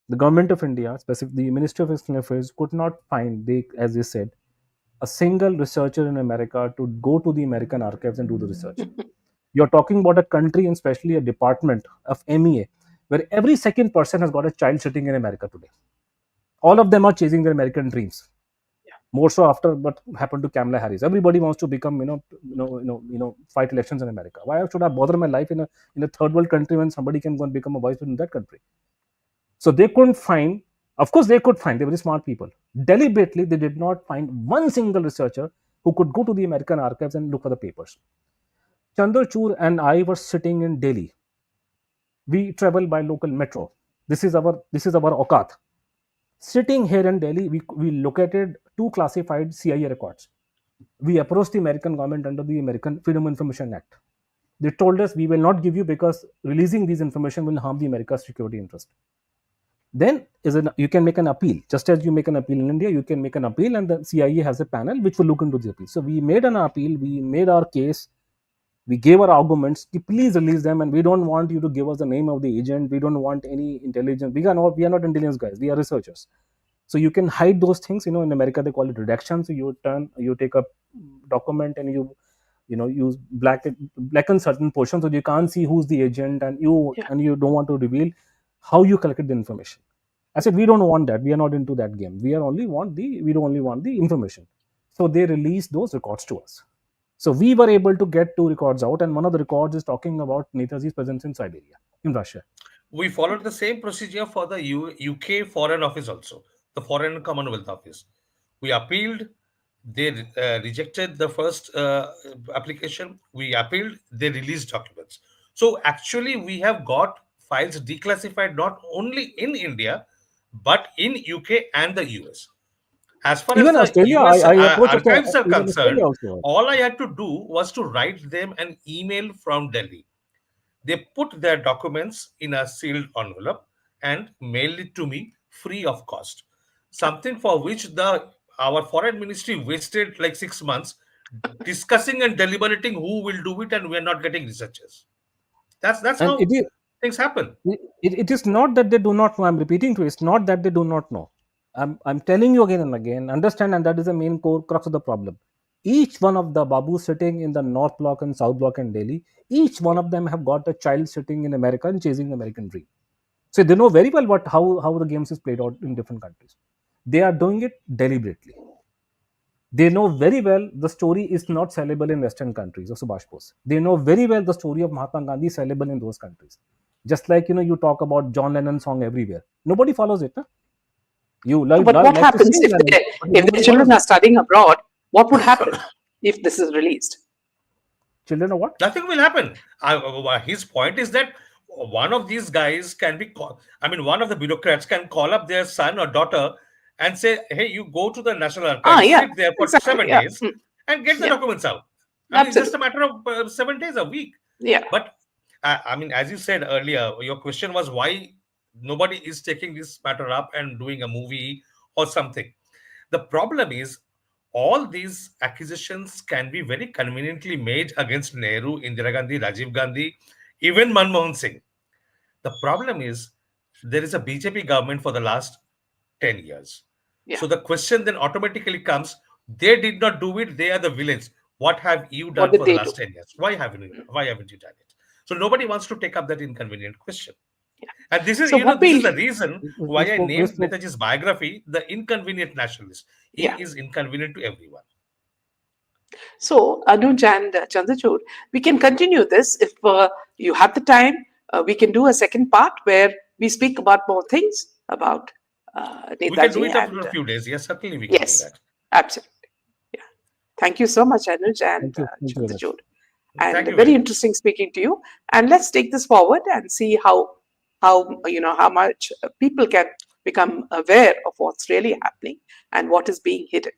the government of India, specifically the Ministry of External Affairs, could not find, as they said, a single researcher in America to go to the American archives and do the research. You're talking about a country, and especially a department of MEA, where every second person has got a child sitting in America today. All of them are chasing their American dreams. More so after what happened to Kamala Harris. Everybody wants to become, fight elections in America. Why should I bother my life in a third world country when somebody can go and become a vice president in that country? So they couldn't find. Of course, they could find. They were very smart people. Deliberately, they did not find one single researcher who could go to the American archives and look for the papers. Chandrachur and I were sitting in Delhi. We travel by local metro. This is our aukat. Sitting here in Delhi, we located 2 classified CIA records. We approached the American government under the American Freedom of Information Act. They told us, we will not give you because releasing these information will harm the America's security interest. Then you can make an appeal. Just as you make an appeal in India, you can make an appeal, and the CIA has a panel which will look into the appeal. So we made an appeal, we made our case, we gave our arguments. Please release them, and we don't want you to give us the name of the agent. We don't want any intelligence. We are not intelligence guys. We are researchers. So you can hide those things. In America they call it redaction. So you take a document and use blacken certain portions, so you can't see who's the agent, and Yeah. you don't want to reveal how you collected the information. I said, we don't want that. We are not into that game. We only want the information. So they released those records to us. So we were able to get 2 records out, and one of the records is talking about Netaji's presence in Siberia, in Russia. We followed the same procedure for the UK Foreign Office also, the Foreign Commonwealth Office. We appealed. They rejected the first application. We appealed. They released documents. So actually, we have got files declassified not only in India, but in UK and the US. As far as Even the Australia, US I approached archives are even Australia concerned, also. all I had to do was to write them an email from Delhi. They put their documents in a sealed envelope and mailed it to me free of cost. Something for which the our foreign ministry wasted like 6 months discussing and deliberating who will do it, and we are not getting researchers. That's And how things happen. it is not that they do not know. I'm repeating to you, it's not that they do not know. I'm telling you again and again, understand, and that is the main core crux of the problem. Each one of the babus sitting in the North Block and South Block in Delhi, each one of them have got a child sitting in America and chasing the American dream. So they know very well how the games is played out in different countries. They are doing it deliberately. They know very well the story is not sellable in Western countries of Subhash Bose. They know very well the story of Mahatma Gandhi is sellable in those countries. Just like you talk about John Lennon song everywhere. Nobody follows it. Huh? You like, But what like to happens sing Lennon, but if their nobody follows children are it. studying abroad? What would happen if this is released? Children are what? Nothing will happen. His point is that one of these guys can be I mean, one of the bureaucrats can call up their son or daughter and say, hey, you go to the National Ah, Archives, yeah, sit there for exactly. seven Yeah, days and get the yeah, documents out. I mean, it's just a absolutely. matter of 7 days, a week. Yeah. But I mean, as you said earlier, your question was why nobody is taking this matter up and doing a movie or something. The problem is all these accusations can be very conveniently made against Nehru, Indira Gandhi, Rajiv Gandhi, even Manmohan Singh. The problem is there is a BJP government for the last 10 years. Yeah. So the question then automatically comes, they did not do it, they are the villains. What have you What done did for the they do? last 10 years? Why haven't you done it? So nobody wants to take up that inconvenient question. Yeah. And this is, So what this is we'll, the reason We why I spoke. We named spoke. Netaji's biography The Inconvenient Nationalist. He yeah. is inconvenient to everyone. So Anuj and Chandrachur, we can continue this if you have the time. We can do a second part where we speak about more things about We can do Netaji it after and a few days. Yes, certainly we can do yes, that. absolutely. Yeah. Thank you so much, Anuj and Thank you. Thank you very much. Chandrachur. And Thank you very very much. interesting speaking to you. And let's take this forward and see how much people can become aware of what's really happening and what is being hidden.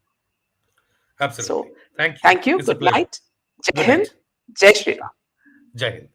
Absolutely. So Thank you. thank you. It's a Good pleasure. night. Jai Good Hind. night. Jai Shri Ram. Jai Hind.